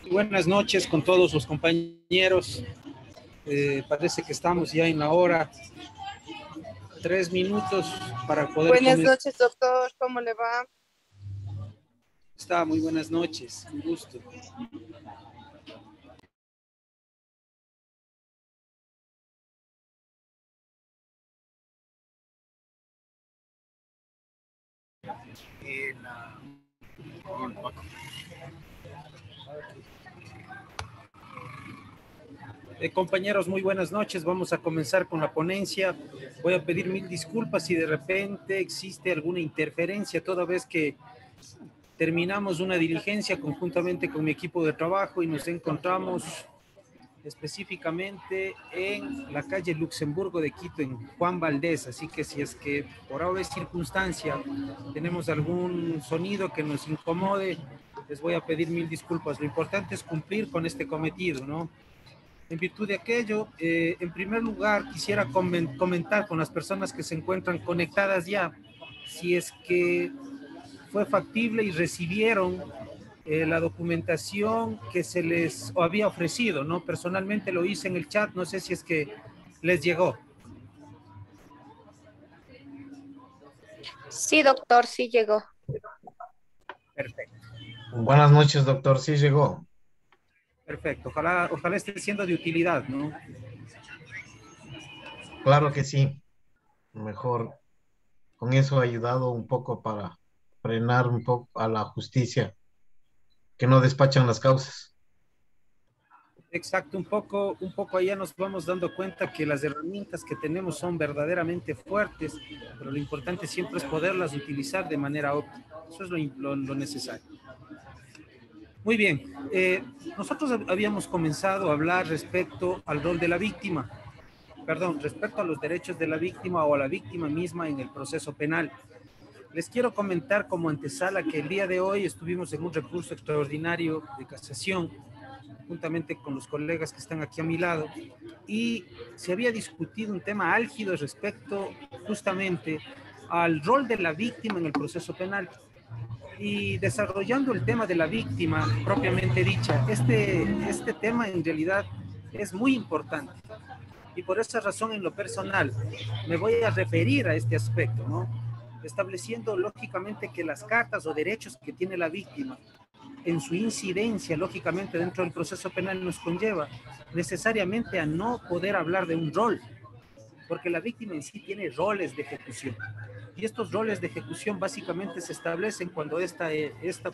Buenas noches con todos los compañeros. Parece que estamos ya en la hora. 3 minutos para poder Buenas comenzar. noches, doctor. ¿Cómo le va? Está, muy buenas noches. Un gusto. Compañeros, muy buenas noches. Vamos a comenzar con la ponencia. Voy a pedir mil disculpas si de repente existe alguna interferencia, toda vez que terminamos una diligencia conjuntamente con mi equipo de trabajo y nos encontramos específicamente en la calle Luxemburgo de Quito, en Juan Valdés. Así que si es que por ahora es circunstancia tenemos algún sonido que nos incomode, les voy a pedir mil disculpas. Lo importante es cumplir con este cometido, ¿no? En virtud de aquello, en primer lugar, quisiera comentar con las personas que se encuentran conectadas ya, si es que fue factible y recibieron la documentación que se les había ofrecido, ¿no? Personalmente lo hice en el chat, no sé si es que les llegó. Sí, doctor, sí llegó. Perfecto. Buenas noches, doctor. Sí llegó. Perfecto. Ojalá esté siendo de utilidad, ¿no? Claro que sí. Mejor. Con eso ha ayudado un poco para frenar un poco a la justicia, que no despachan las causas. Exacto, un poco allá nos vamos dando cuenta que las herramientas que tenemos son verdaderamente fuertes, pero lo importante siempre es poderlas utilizar de manera óptima. Eso es lo necesario. Muy bien, nosotros habíamos comenzado a hablar respecto al rol de la víctima, respecto a los derechos de la víctima o a la víctima misma en el proceso penal. Les quiero comentar como antesala que el día de hoy estuvimos en un recurso extraordinario de casación, juntamente con los colegas que están aquí a mi lado, y se había discutido un tema álgido respecto justamente al rol de la víctima en el proceso penal. Y desarrollando el tema de la víctima propiamente dicha, este tema en realidad es muy importante. Y por esa razón, en lo personal, me voy a referir a este aspecto, ¿no? Estableciendo lógicamente que las cartas o derechos que tiene la víctima en su incidencia, lógicamente, dentro del proceso penal nos conlleva necesariamente a no poder hablar de un rol, porque la víctima en sí tiene roles de ejecución. Y estos roles de ejecución básicamente se establecen cuando esta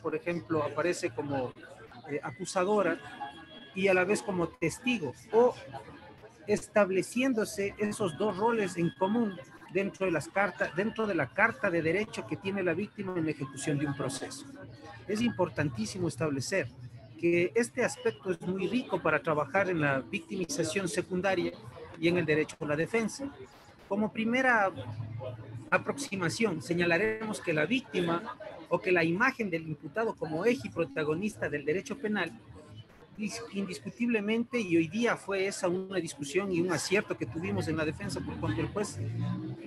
por ejemplo, aparece como acusadora y a la vez como testigo, o estableciéndose esos dos roles en común dentro de la carta de derecho que tiene la víctima en la ejecución de un proceso. Es importantísimo establecer que este aspecto es muy rico para trabajar en la victimización secundaria y en el derecho a la defensa. Como primera aproximación, señalaremos que la víctima o que la imagen del imputado como eje y protagonista del derecho penal indiscutiblemente, y hoy día fue esa una discusión y un acierto que tuvimos en la defensa por cuanto el juez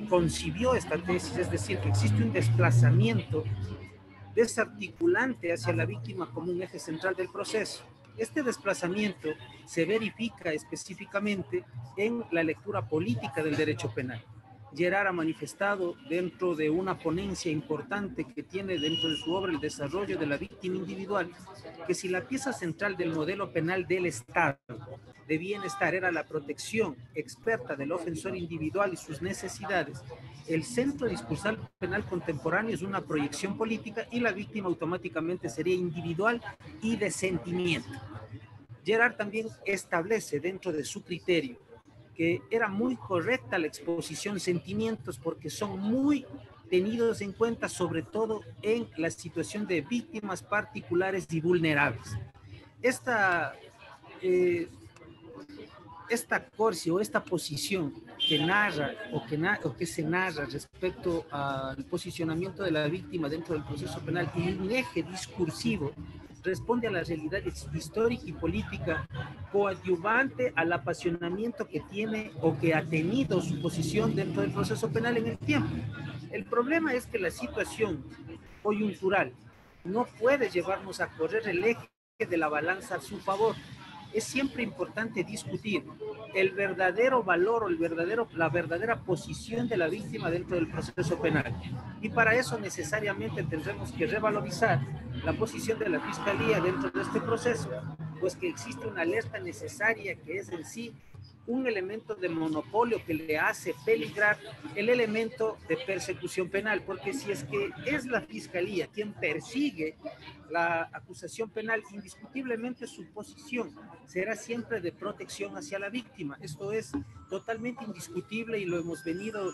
concibió esta tesis, es decir, que existe un desplazamiento desarticulante hacia la víctima como un eje central del proceso. Este desplazamiento se verifica específicamente en la lectura política del derecho penal. Gerard ha manifestado dentro de una ponencia importante que tiene dentro de su obra El desarrollo de la víctima individual, que si la pieza central del modelo penal del Estado de bienestar era la protección experta del ofensor individual y sus necesidades, el centro discursal penal contemporáneo es una proyección política y la víctima automáticamente sería individual y de sentimiento. Gerard también establece dentro de su criterio que era muy correcta la exposición de sentimientos porque son muy tenidos en cuenta, sobre todo en la situación de víctimas particulares y vulnerables. Esta corsi o esta posición que narra o que se narra respecto al posicionamiento de la víctima dentro del proceso penal y un eje discursivo responde a la realidad histórica y política coadyuvante al apasionamiento que tiene o que ha tenido su posición dentro del proceso penal en el tiempo. El problema es que la situación coyuntural no puede llevarnos a correr el eje de la balanza a su favor. Es siempre importante discutir el verdadero valor o la verdadera posición de la víctima dentro del proceso penal. Y para eso necesariamente tendremos que revalorizar la posición de la Fiscalía dentro de este proceso, pues que existe una alerta necesaria que es en sí un elemento de monopolio que le hace peligrar el elemento de persecución penal, porque si es que es la Fiscalía quien persigue la acusación penal, indiscutiblemente su posición será siempre de protección hacia la víctima. Esto es totalmente indiscutible y lo hemos venido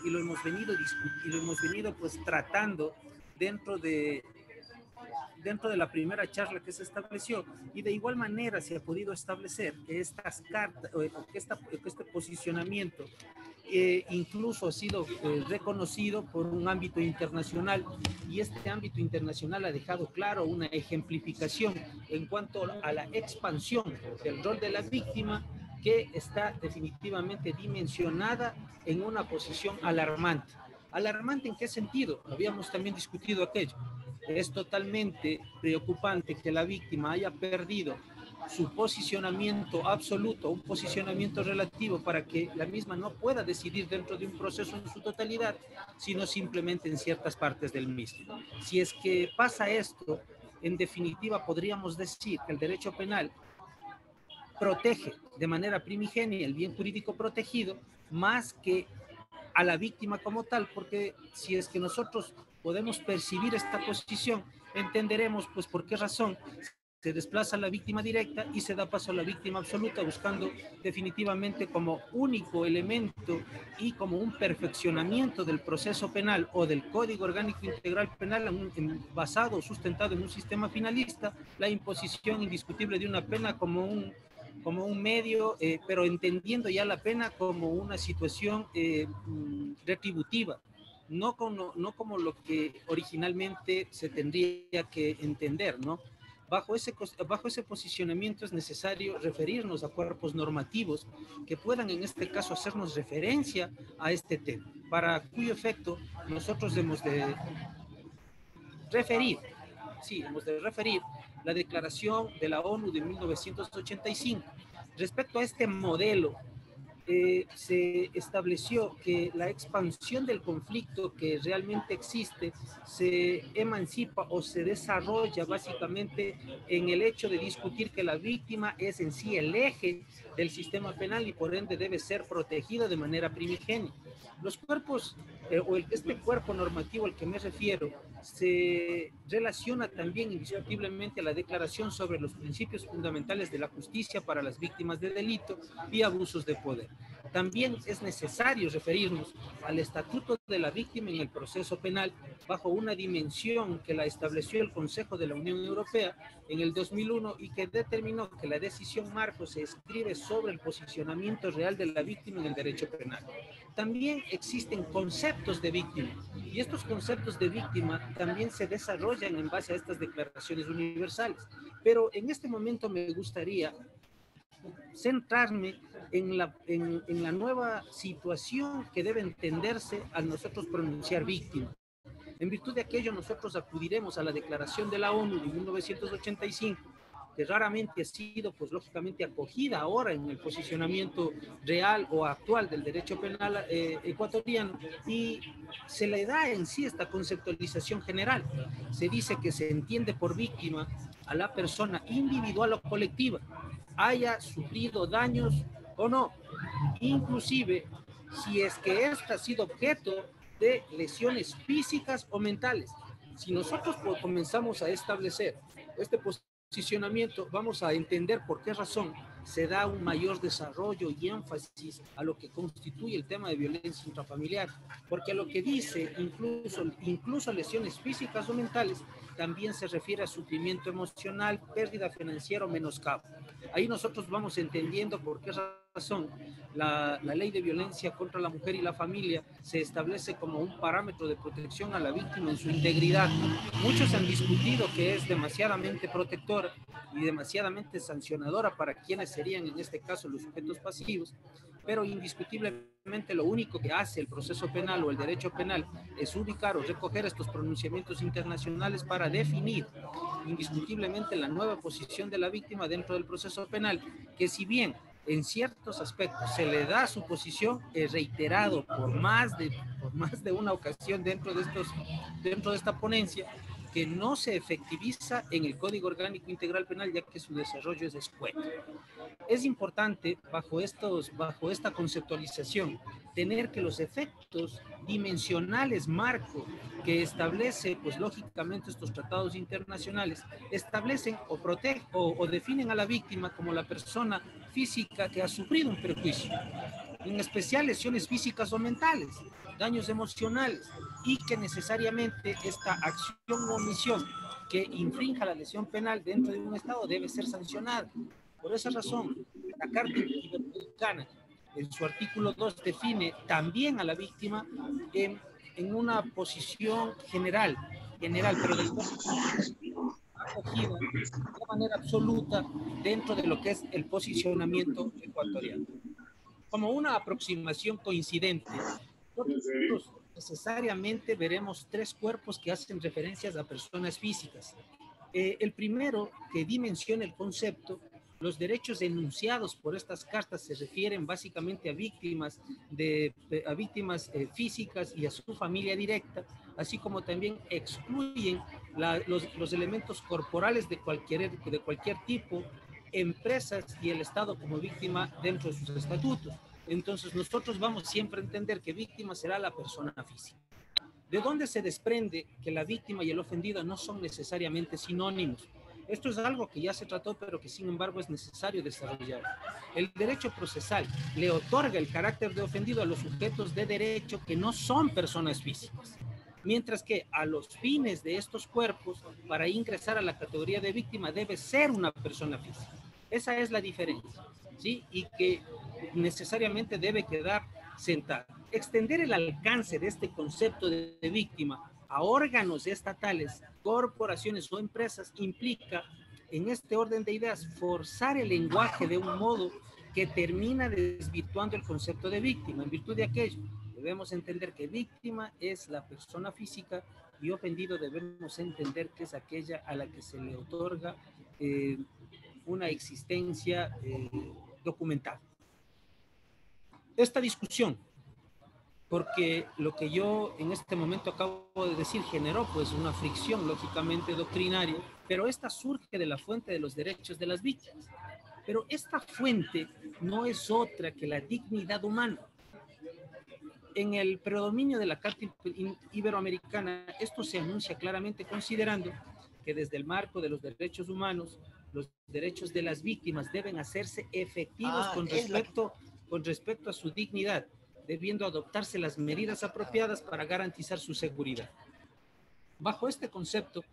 pues tratando dentro de la primera charla que se estableció, y de igual manera se ha podido establecer que estas cartas, que este posicionamiento incluso ha sido reconocido por un ámbito internacional, y este ámbito internacional ha dejado claro una ejemplificación en cuanto a la expansión del rol de la víctima, que está definitivamente dimensionada en una posición alarmante. ¿Alarmante en qué sentido? Habíamos también discutido aquello. Es totalmente preocupante que la víctima haya perdido su posicionamiento absoluto, un posicionamiento relativo, para que la misma no pueda decidir dentro de un proceso en su totalidad, sino simplemente en ciertas partes del mismo. Si es que pasa esto, en definitiva podríamos decir que el derecho penal protege de manera primigenia el bien jurídico protegido más que a la víctima como tal, porque si es que nosotros podemos percibir esta posición, entenderemos pues por qué razón se desplaza la víctima directa y se da paso a la víctima absoluta, buscando definitivamente como único elemento y como un perfeccionamiento del proceso penal o del Código Orgánico Integral Penal basado o sustentado en un sistema finalista, la imposición indiscutible de una pena como un medio, pero entendiendo ya la pena como una situación retributiva, no como lo que originalmente se tendría que entender, ¿no? Bajo ese posicionamiento es necesario referirnos a cuerpos normativos que puedan en este caso hacernos referencia a este tema, para cuyo efecto nosotros hemos de referir la Declaración de la ONU de 1985. Respecto a este modelo, se estableció que la expansión del conflicto que realmente existe se emancipa o se desarrolla básicamente en el hecho de discutir que la víctima es en sí el eje del sistema penal y por ende debe ser protegida de manera primigenia. Los cuerpos, este cuerpo normativo al que me refiero, se relaciona también indiscutiblemente a la Declaración sobre los Principios Fundamentales de la Justicia para las Víctimas de Delito y Abusos de Poder. También es necesario referirnos al Estatuto de la Víctima en el Proceso Penal, bajo una dimensión que la estableció el Consejo de la Unión Europea en el 2001 y que determinó que la decisión marco se escribe sobre el posicionamiento real de la víctima en el derecho penal. También existen conceptos de víctima, y estos conceptos de víctima también se desarrollan en base a estas declaraciones universales. Pero en este momento me gustaría centrarme en la nueva situación que debe entenderse al nosotros pronunciar víctima. En virtud de aquello, nosotros acudiremos a la Declaración de la ONU de 1985, que raramente ha sido, pues lógicamente, acogida ahora en el posicionamiento real o actual del derecho penal ecuatoriano, y se le da en sí esta conceptualización general. Se dice que se entiende por víctima a la persona individual o colectiva, haya sufrido daños o no, inclusive si es que ésta ha sido objeto de lesiones físicas o mentales. Si nosotros comenzamos a establecer este posicionamiento, vamos a entender por qué razón se da un mayor desarrollo y énfasis a lo que constituye el tema de violencia intrafamiliar, porque a lo que dice incluso lesiones físicas o mentales también se refiere a sufrimiento emocional, pérdida financiera o menoscabo. Ahí nosotros vamos entendiendo por qué razón la ley de violencia contra la mujer y la familia se establece como un parámetro de protección a la víctima en su integridad. Muchos han discutido que es demasiadamente protectora y demasiadamente sancionadora para quienes serían en este caso los sujetos pasivos, pero indiscutiblemente Indiscutiblemente lo único que hace el proceso penal o el derecho penal es ubicar o recoger estos pronunciamientos internacionales para definir indiscutiblemente la nueva posición de la víctima dentro del proceso penal, que si bien en ciertos aspectos se le da su posición, es reiterado por más de una ocasión dentro de esta ponencia, que no se efectiviza en el Código Orgánico Integral Penal, ya que su desarrollo es escueto. Es importante, bajo esta conceptualización, tener que los efectos dimensionales marco que establece, pues lógicamente estos tratados internacionales, establecen o protegen o definen a la víctima como la persona física que ha sufrido un perjuicio, en especial lesiones físicas o mentales, daños emocionales, y que necesariamente esta acción o omisión que infrinja la lesión penal dentro de un Estado debe ser sancionada. Por esa razón, la Carta Interamericana, en su artículo 2, define también a la víctima en una posición general, pero acogida de manera absoluta dentro de lo que es el posicionamiento ecuatoriano. Como una aproximación coincidente, nosotros necesariamente veremos tres cuerpos que hacen referencias a personas físicas. El primero, que dimensiona el concepto, los derechos enunciados por estas cartas se refieren básicamente a víctimas, físicas y a su familia directa, así como también excluyen los elementos corporales de cualquier tipo, empresas y el Estado como víctima dentro de sus estatutos. Entonces nosotros vamos siempre a entender que víctima será la persona física. ¿De dónde se desprende que la víctima y el ofendido no son necesariamente sinónimos? Esto es algo que ya se trató, pero que sin embargo es necesario desarrollar. El derecho procesal le otorga el carácter de ofendido a los sujetos de derecho que no son personas físicas, mientras que a los fines de estos cuerpos, para ingresar a la categoría de víctima debe ser una persona física. Esa es la diferencia, ¿sí? Y que necesariamente debe quedar sentada. Extender el alcance de este concepto de víctima a órganos estatales, corporaciones o empresas implica, en este orden de ideas, forzar el lenguaje de un modo que termina desvirtuando el concepto de víctima. En virtud de aquello, debemos entender que víctima es la persona física y ofendido debemos entender que es aquella a la que se le otorga una existencia documentada. Esta discusión, porque lo que yo en este momento acabo de decir generó pues una fricción lógicamente doctrinaria, pero esta surge de la fuente de los derechos de las víctimas. Pero esta fuente no es otra que la dignidad humana. En el predominio de la Carta Iberoamericana, esto se anuncia claramente considerando que desde el marco de los derechos humanos, los derechos de las víctimas deben hacerse efectivos con respecto a su dignidad, debiendo adoptarse las medidas apropiadas para garantizar su seguridad. Bajo este concepto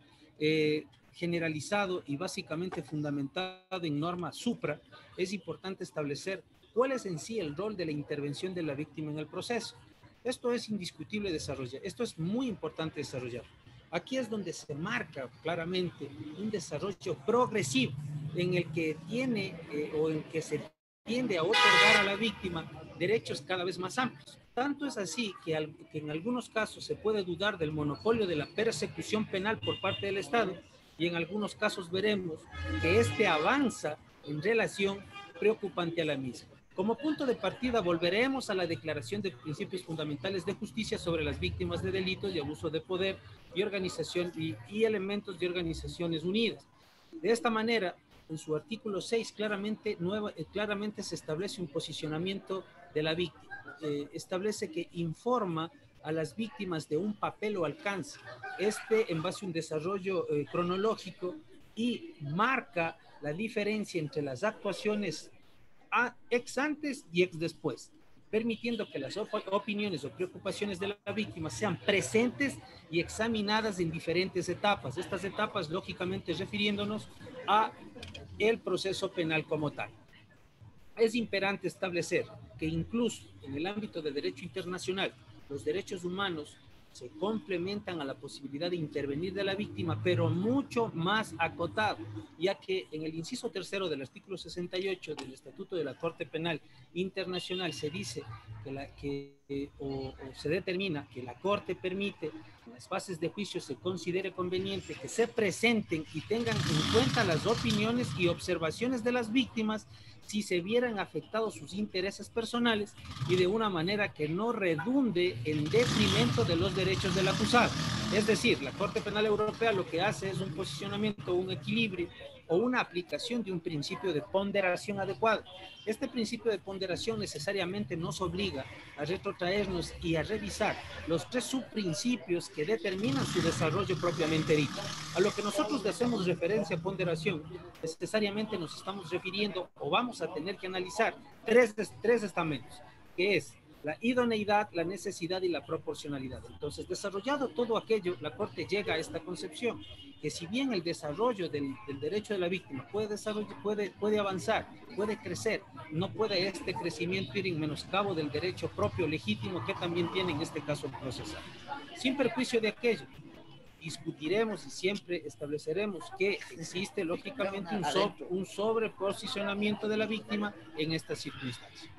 generalizado y básicamente fundamentado en norma supra, es importante establecer cuál es en sí el rol de la intervención de la víctima en el proceso. Esto es indiscutible desarrollar, esto es muy importante desarrollar. Aquí es donde se marca claramente un desarrollo progresivo en el que se tiende a otorgar a la víctima derechos cada vez más amplios. Tanto es así que en algunos casos se puede dudar del monopolio de la persecución penal por parte del Estado, y en algunos casos veremos que este avanza en relación preocupante a la misma. Como punto de partida volveremos a la Declaración de Principios Fundamentales de Justicia sobre las víctimas de delitos y abuso de poder y elementos de Organizaciones Unidas. De esta manera, en su artículo 6 claramente se establece un posicionamiento de la víctima. Establece que informa a las víctimas de un papel o alcance, en base a un desarrollo cronológico, y marca la diferencia entre las actuaciones ex antes y ex después, permitiendo que las opiniones o preocupaciones de la víctima sean presentes y examinadas en diferentes etapas. Estas etapas, lógicamente, refiriéndonos a el proceso penal como tal. Es imperante establecer que incluso en el ámbito del derecho internacional, los derechos humanos se complementan a la posibilidad de intervenir de la víctima, pero mucho más acotado, ya que en el inciso tercero del artículo 68 del Estatuto de la Corte Penal Internacional se dice o se determina que la Corte permite en las fases de juicio se considere conveniente que se presenten y tengan en cuenta las opiniones y observaciones de las víctimas si se vieran afectados sus intereses personales y de una manera que no redunde en detrimento de los derechos del acusado. Es decir, la Corte Penal Europea lo que hace es un posicionamiento, un equilibrio o una aplicación de un principio de ponderación adecuado. Este principio de ponderación necesariamente nos obliga a retrotraernos y a revisar los tres subprincipios que determinan su desarrollo propiamente dicho. A lo que nosotros le hacemos referencia a ponderación, necesariamente nos estamos refiriendo o vamos a tener que analizar tres estamentos, que es la idoneidad, la necesidad y la proporcionalidad. Entonces, desarrollado todo aquello, la Corte llega a esta concepción, que si bien el desarrollo del derecho de la víctima puede avanzar, puede crecer, no puede este crecimiento ir en menoscabo del derecho propio legítimo que también tiene en este caso el procesal. Sin perjuicio de aquello, discutiremos y siempre estableceremos que existe lógicamente un sobreposicionamiento de la víctima en estas circunstancias.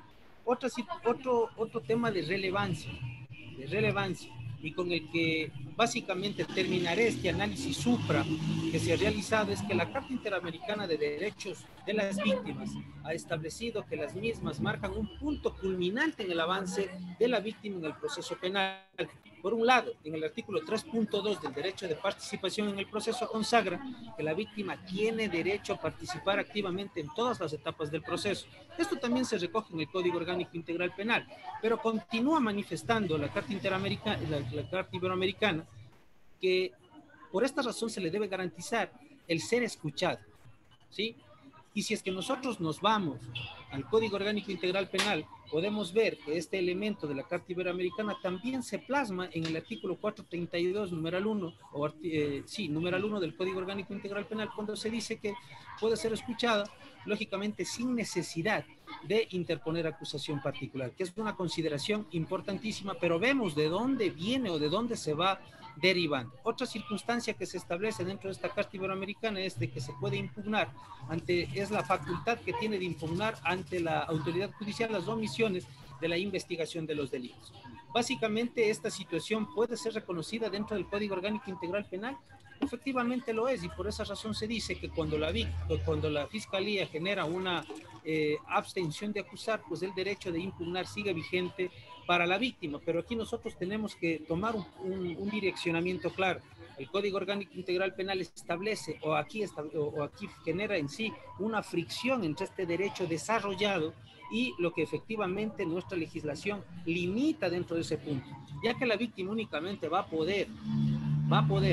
Otro tema de relevancia, y con el que básicamente terminaré este análisis supra que se ha realizado es que la Carta Interamericana de Derechos de las Víctimas ha establecido que las mismas marcan un punto culminante en el avance de la víctima en el proceso penal. Por un lado, en el artículo 3.2 del derecho de participación en el proceso consagra que la víctima tiene derecho a participar activamente en todas las etapas del proceso. Esto también se recoge en el Código Orgánico Integral Penal, pero continúa manifestando la Carta Iberoamericana que por esta razón se le debe garantizar el ser escuchado, ¿sí? Y si es que nosotros nos vamos al Código Orgánico Integral Penal, podemos ver que este elemento de la Carta Iberoamericana también se plasma en el artículo 432, numeral 1, numeral 1 del Código Orgánico Integral Penal, cuando se dice que puede ser escuchada, lógicamente sin necesidad de interponer acusación particular, que es una consideración importantísima, pero vemos de dónde viene o de dónde se va derivando. Otra circunstancia que se establece dentro de esta Carta Iberoamericana es de que se puede impugnar es la facultad que tiene de impugnar ante la autoridad judicial las omisiones de la investigación de los delitos. Básicamente esta situación puede ser reconocida dentro del Código Orgánico Integral Penal. Efectivamente lo es, y por esa razón se dice que cuando la Fiscalía genera una abstención de acusar, pues el derecho de impugnar sigue vigente para la víctima. Pero aquí nosotros tenemos que tomar un direccionamiento claro. El Código Orgánico Integral Penal establece o aquí genera en sí una fricción entre este derecho desarrollado y lo que efectivamente nuestra legislación limita dentro de ese punto, ya que la víctima únicamente va a poder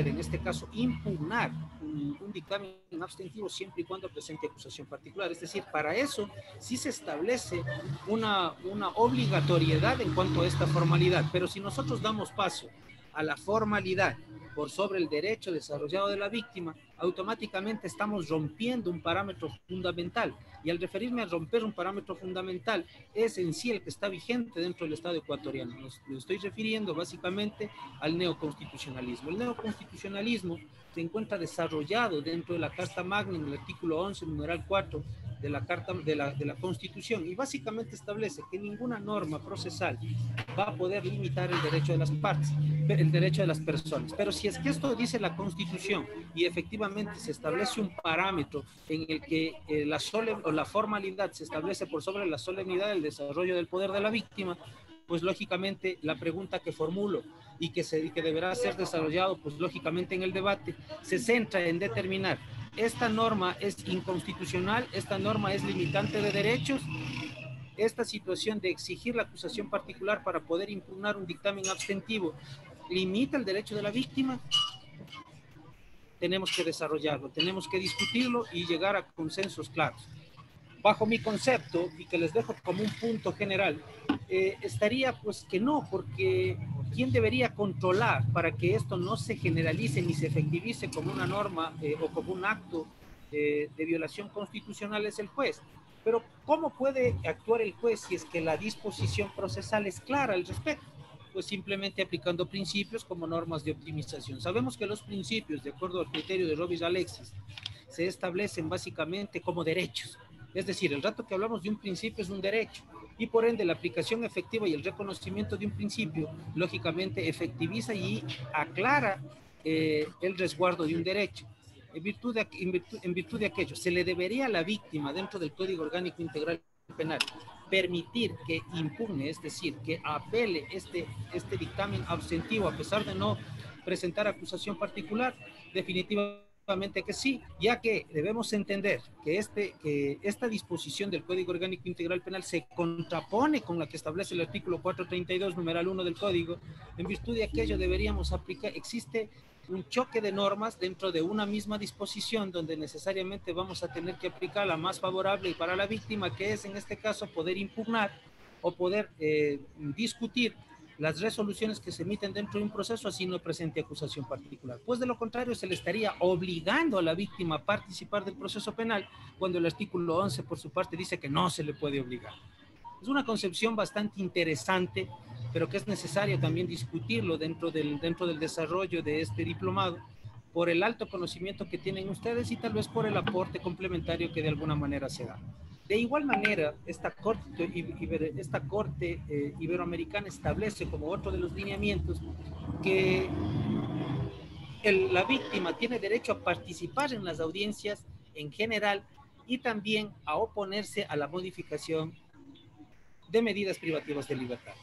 en este caso impugnar un dictamen abstentivo siempre y cuando presente acusación particular. Es decir, para eso sí se establece una obligatoriedad en cuanto a esta formalidad, pero si nosotros damos paso a la formalidad por sobre el derecho desarrollado de la víctima, automáticamente estamos rompiendo un parámetro fundamental. Y al referirme a romper un parámetro fundamental, es en sí el que está vigente dentro del Estado ecuatoriano. Me estoy refiriendo básicamente al neoconstitucionalismo. El neoconstitucionalismo se encuentra desarrollado dentro de la Carta Magna en el artículo 11, numeral 4 de la Carta de la Constitución, y básicamente establece que ninguna norma procesal va a poder limitar el derecho de las partes, el derecho de las personas. Pero si es que esto dice la Constitución y efectivamente se establece un parámetro en el que la formalidad se establece por sobre la solemnidad del desarrollo del poder de la víctima, pues lógicamente la pregunta que formulo y que deberá ser desarrollado, pues lógicamente en el debate, se centra en determinar: ¿esta norma es inconstitucional? ¿Esta norma es limitante de derechos? Esta situación de exigir la acusación particular para poder impugnar un dictamen abstentivo limita el derecho de la víctima. Tenemos que desarrollarlo, tenemos que discutirlo y llegar a consensos claros. Bajo mi concepto, y que les dejo como un punto general, estaría pues que no, porque ¿quién debería controlar para que esto no se generalice ni se efectivice como una norma o como un acto de violación constitucional? Es el juez. Pero ¿cómo puede actuar el juez si es que la disposición procesal es clara al respecto? pues simplemente aplicando principios como normas de optimización. Sabemos que los principios, de acuerdo al criterio de Robbins Alexis, se establecen básicamente como derechos. Es decir, el rato que hablamos de un principio es un derecho y por ende la aplicación efectiva y el reconocimiento de un principio, lógicamente efectiviza y aclara el resguardo de un derecho. En virtud de aquello, se le debería a la víctima dentro del Código Orgánico Integral Penal permitir que impugne, es decir, que apele este dictamen abstentivo a pesar de no presentar acusación particular. Definitivamente que sí, ya que debemos entender que esta disposición del Código Orgánico Integral Penal se contrapone con la que establece el artículo 432, numeral 1 del Código. En virtud de aquello deberíamos aplicar, existe un choque de normas dentro de una misma disposición donde necesariamente vamos a tener que aplicar la más favorable y para la víctima, que es en este caso poder impugnar o poder discutir las resoluciones que se emiten dentro de un proceso, así no presente acusación particular. Pues de lo contrario se le estaría obligando a la víctima a participar del proceso penal cuando el artículo 11 por su parte dice que no se le puede obligar. Es una concepción bastante interesante, pero que es necesario también discutirlo dentro del desarrollo de este diplomado, por el alto conocimiento que tienen ustedes y tal vez por el aporte complementario que de alguna manera se da. De igual manera, esta corte iberoamericana establece como otro de los lineamientos que la víctima tiene derecho a participar en las audiencias en general y también a oponerse a la modificación de medidas privativas de libertad.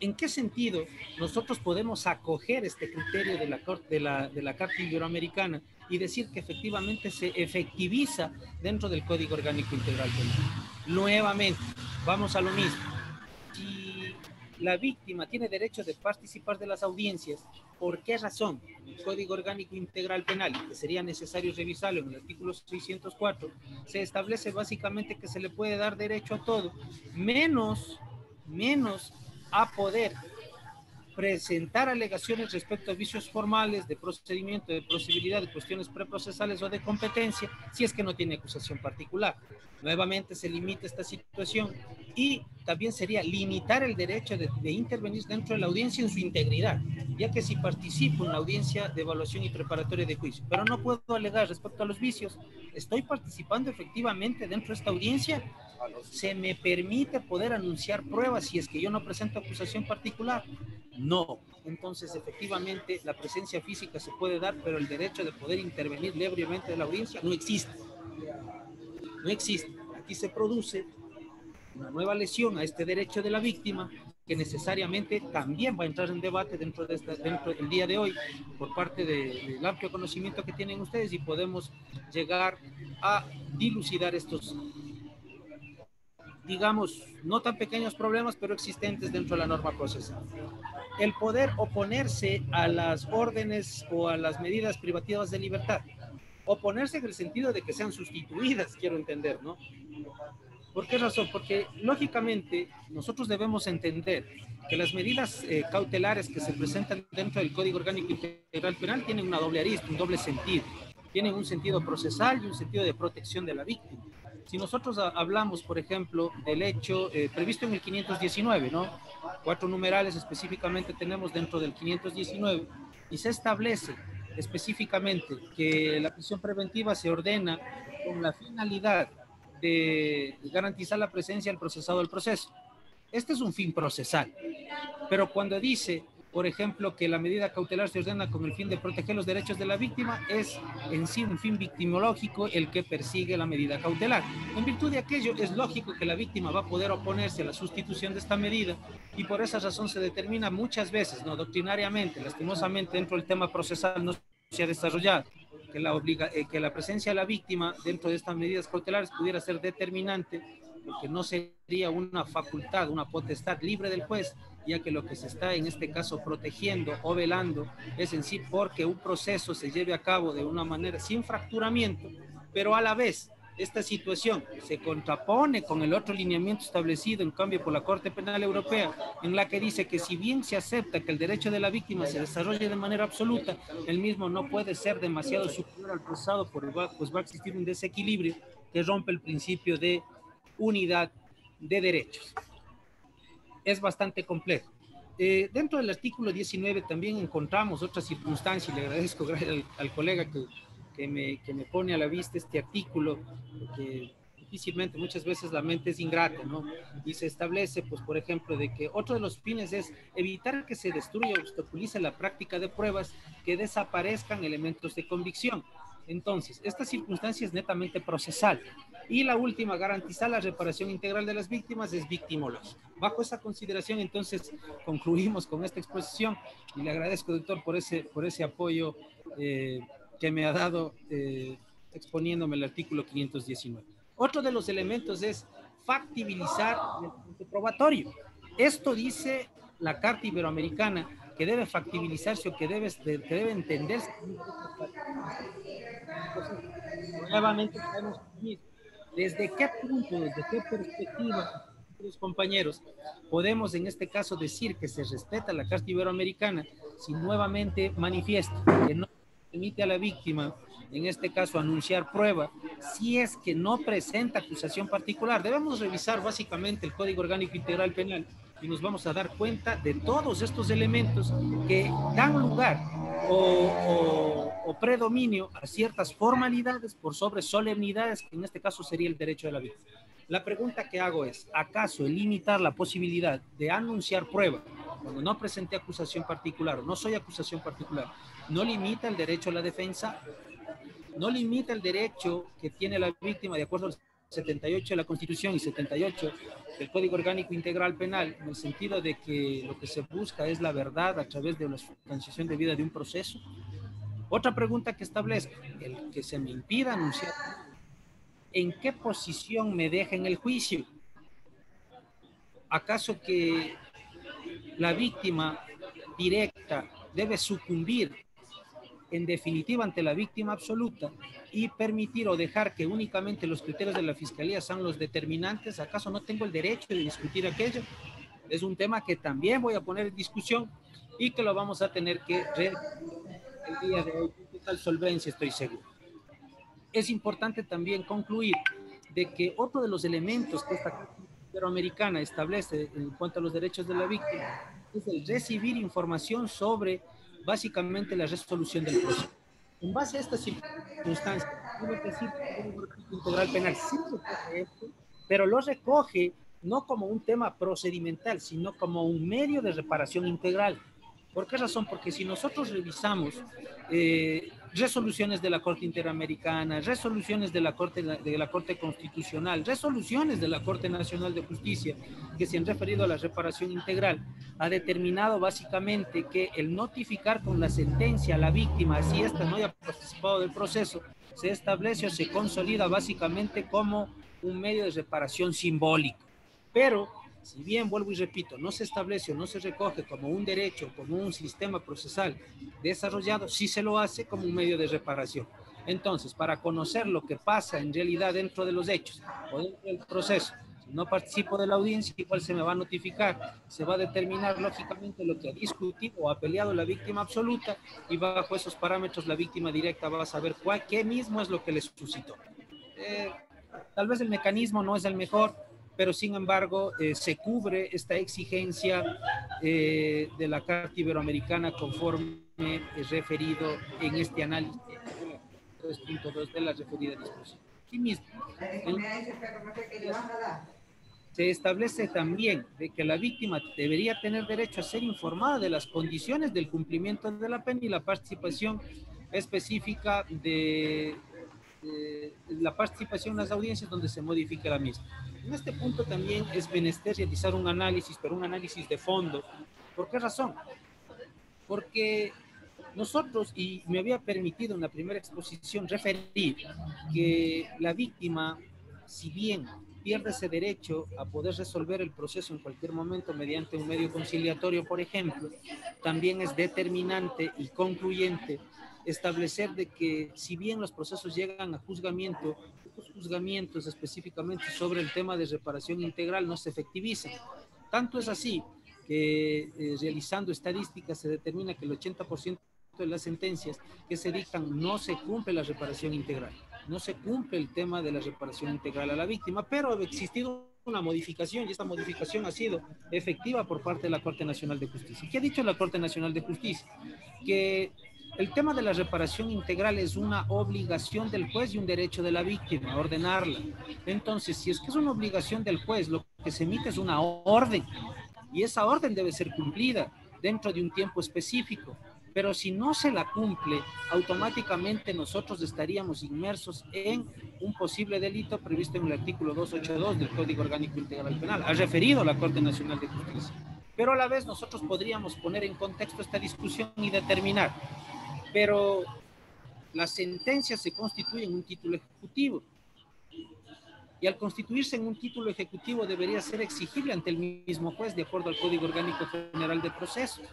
¿En qué sentido nosotros podemos acoger este criterio de la Carta Iberoamericana y decir que efectivamente se efectiviza dentro del Código Orgánico Integral Penal? Nuevamente, vamos a lo mismo. Si la víctima tiene derecho de participar de las audiencias, ¿por qué razón? El Código Orgánico Integral Penal, que sería necesario revisarlo en el artículo 604, se establece básicamente que se le puede dar derecho a todo, menos a poder presentar alegaciones respecto a vicios formales, de procedimiento, de procedibilidad, de cuestiones preprocesales o de competencia, si es que no tiene acusación particular. Nuevamente se limita esta situación y también sería limitar el derecho de intervenir dentro de la audiencia en su integridad, ya que si participo en la audiencia de evaluación y preparatoria de juicio, pero no puedo alegar respecto a los vicios, ¿estoy participando efectivamente dentro de esta audiencia? ¿Se me permite poder anunciar pruebas si es que yo no presento acusación particular? No. Entonces, efectivamente, la presencia física se puede dar, pero el derecho de poder intervenir libremente en la audiencia no existe. No existe. Aquí se produce una nueva lesión a este derecho de la víctima que necesariamente también va a entrar en debate dentro del día de hoy por parte del amplio conocimiento que tienen ustedes y podemos llegar a dilucidar estos, digamos, no tan pequeños problemas, pero existentes dentro de la norma procesal. El poder oponerse a las órdenes o a las medidas privativas de libertad. Oponerse en el sentido de que sean sustituidas, quiero entender, ¿no? ¿Por qué razón? Porque lógicamente nosotros debemos entender que las medidas cautelares que se presentan dentro del Código Orgánico Integral Penal tienen una doble arista, un doble sentido. Tienen un sentido procesal y un sentido de protección de la víctima. Si nosotros hablamos, por ejemplo, del hecho previsto en el 519, ¿no? 4 numerales específicamente tenemos dentro del 519 y se establece específicamente que la prisión preventiva se ordena con la finalidad de garantizar la presencia del procesado del proceso. Este es un fin procesal, pero cuando dice, por ejemplo, que la medida cautelar se ordena con el fin de proteger los derechos de la víctima, es en sí un fin victimológico el que persigue la medida cautelar. En virtud de aquello, es lógico que la víctima va a poder oponerse a la sustitución de esta medida y por esa razón se determina muchas veces, no doctrinariamente, lastimosamente dentro del tema procesal no se ha desarrollado, que la presencia de la víctima dentro de estas medidas cautelares pudiera ser determinante, porque no sería una facultad, una potestad libre del juez, ya que lo que se está en este caso protegiendo o velando es en sí porque un proceso se lleve a cabo de una manera sin fracturamiento, pero a la vez esta situación se contrapone con el otro lineamiento establecido en cambio por la Corte Penal Europea, en la que dice que si bien se acepta que el derecho de la víctima se desarrolle de manera absoluta, el mismo no puede ser demasiado superior al procesado, pues va a existir un desequilibrio que rompe el principio de unidad de derechos. es bastante complejo. Dentro del artículo 19 también encontramos otra circunstancia, y le agradezco al colega que me pone a la vista este artículo, porque difícilmente, muchas veces la mente es ingrata, ¿no? Y se establece, pues, por ejemplo, de que otro de los fines es evitar que se destruya o obstaculice la práctica de pruebas, que desaparezcan elementos de convicción. Entonces, esta circunstancia es netamente procesal. Y la última, garantizar la reparación integral de las víctimas, es victimológica. Bajo esa consideración, entonces, concluimos con esta exposición y le agradezco, doctor, por ese apoyo que me ha dado exponiéndome el artículo 519. Otro de los elementos es factibilizar el probatorio. Esto dice la Carta Iberoamericana, que debe factibilizarse o que debe entenderse. Entonces, nuevamente tenemos desde qué punto, desde qué perspectiva, los compañeros, podemos en este caso decir que se respeta la Carta Iberoamericana si nuevamente manifiesta que no permite a la víctima, en este caso, anunciar prueba si es que no presenta acusación particular. Debemos revisar básicamente el Código Orgánico Integral Penal y nos vamos a dar cuenta de todos estos elementos que dan lugar o predominio a ciertas formalidades por sobre solemnidades, que en este caso sería el derecho de la víctima. La pregunta que hago es, ¿acaso el limitar la posibilidad de anunciar prueba cuando no presenté acusación particular o no soy acusación particular, no limita el derecho a la defensa? ¿No limita el derecho que tiene la víctima de acuerdo al 78 de la Constitución y 78 del Código Orgánico Integral Penal, en el sentido de que lo que se busca es la verdad a través de la sustanciación de vida de un proceso? Otra pregunta que establezco, el que se me impida anunciar, ¿en qué posición me deja en el juicio? ¿Acaso que la víctima directa debe sucumbir en definitiva ante la víctima absoluta y permitir o dejar que únicamente los criterios de la Fiscalía sean los determinantes? ¿Acaso no tengo el derecho de discutir aquello? Es un tema que también voy a poner en discusión y que lo vamos a tener que el día de hoy con total solvencia, estoy seguro. Es importante también concluir de que otro de los elementos que esta Carta Interamericana establece en cuanto a los derechos de la víctima es el recibir información sobre básicamente la resolución del proceso. En base a estas circunstancias, debo decir que el Código Integral Penal sí recoge esto, pero lo recoge no como un tema procedimental, sino como un medio de reparación integral. ¿Por qué razón? Porque si nosotros revisamos resoluciones de la Corte Interamericana, resoluciones de la Corte Constitucional, resoluciones de la Corte Nacional de Justicia que se han referido a la reparación integral, ha determinado básicamente que el notificar con la sentencia a la víctima, así ésta no haya participado del proceso, se establece o se consolida básicamente como un medio de reparación simbólico. Pero si bien, vuelvo y repito, no se establece o no se recoge como un derecho, como un sistema procesal desarrollado, sí se lo hace como un medio de reparación. Entonces, para conocer lo que pasa en realidad dentro de los hechos o dentro del proceso, si no participo de la audiencia, igual se me va a notificar, se va a determinar lógicamente lo que ha discutido o ha peleado la víctima absoluta, y bajo esos parámetros la víctima directa va a saber qué mismo es lo que le suscitó. Tal vez el mecanismo no es el mejor, pero sin embargo se cubre esta exigencia de la Carta Iberoamericana conforme es referido en este análisis 3.2 de la referida disposición. Asimismo, se establece también de que la víctima debería tener derecho a ser informada de las condiciones del cumplimiento de la pena y la participación específica de la participación en las audiencias donde se modifique la misma. En este punto también es menester realizar un análisis, pero un análisis de fondo. ¿Por qué razón? Porque nosotros, y me había permitido en la primera exposición referir que la víctima, si bien pierde ese derecho a poder resolver el proceso en cualquier momento mediante un medio conciliatorio, por ejemplo, también es determinante y concluyente establecer de que si bien los procesos llegan a juzgamiento, estos juzgamientos específicamente sobre el tema de reparación integral no se efectivizan. Tanto es así que realizando estadísticas se determina que el 80% de las sentencias que se dictan no se cumple la reparación integral, no se cumple el tema de la reparación integral a la víctima, pero ha existido una modificación y esta modificación ha sido efectiva por parte de la Corte Nacional de Justicia. ¿Qué ha dicho la Corte Nacional de Justicia? Que el tema de la reparación integral es una obligación del juez y un derecho de la víctima, ordenarla. Entonces, si es que es una obligación del juez, lo que se emite es una orden y esa orden debe ser cumplida dentro de un tiempo específico. Pero si no se la cumple, automáticamente nosotros estaríamos inmersos en un posible delito previsto en el artículo 282 del Código Orgánico Integral Penal. Ha referido la Corte Nacional de Justicia. Pero a la vez nosotros podríamos poner en contexto esta discusión y determinar, pero la sentencia se constituye en un título ejecutivo. Y al constituirse en un título ejecutivo debería ser exigible ante el mismo juez de acuerdo al Código Orgánico General de Procesos.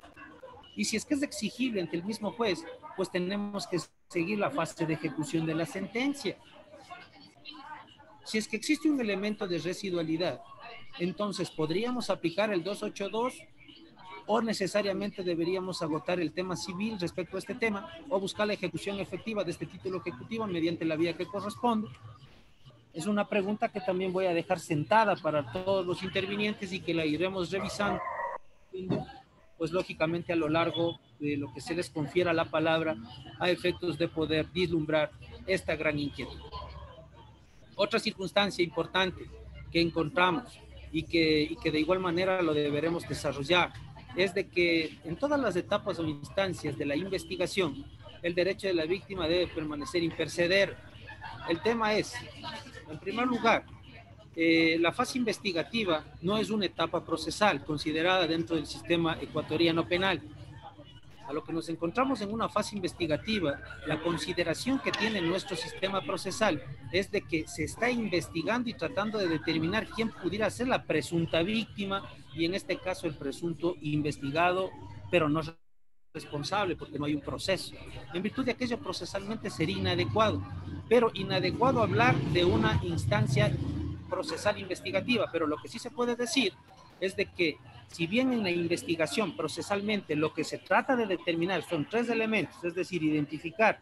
Y si es que es exigible ante el mismo juez, pues tenemos que seguir la fase de ejecución de la sentencia. Si es que existe un elemento de residualidad, entonces podríamos aplicar el 282 o necesariamente deberíamos agotar el tema civil respecto a este tema o buscar la ejecución efectiva de este título ejecutivo mediante la vía que corresponde. Es una pregunta que también voy a dejar sentada para todos los intervinientes y que la iremos revisando, pues lógicamente a lo largo de lo que se les confiera la palabra a efectos de poder vislumbrar esta gran inquietud. Otra circunstancia importante que encontramos y que de igual manera lo deberemos desarrollar es de que en todas las etapas o instancias de la investigación el derecho de la víctima debe permanecer imperceder. El tema es, en primer lugar, la fase investigativa no es una etapa procesal considerada dentro del sistema ecuatoriano penal. A lo que nos encontramos en una fase investigativa, la consideración que tiene nuestro sistema procesal es de que se está investigando y tratando de determinar quién pudiera ser la presunta víctima y en este caso el presunto investigado, pero no responsable porque no hay un proceso. En virtud de aquello procesalmente sería inadecuado, pero inadecuado hablar de una instancia procesal investigativa, pero lo que sí se puede decir es de que si bien en la investigación procesalmente lo que se trata de determinar son tres elementos, es decir, identificar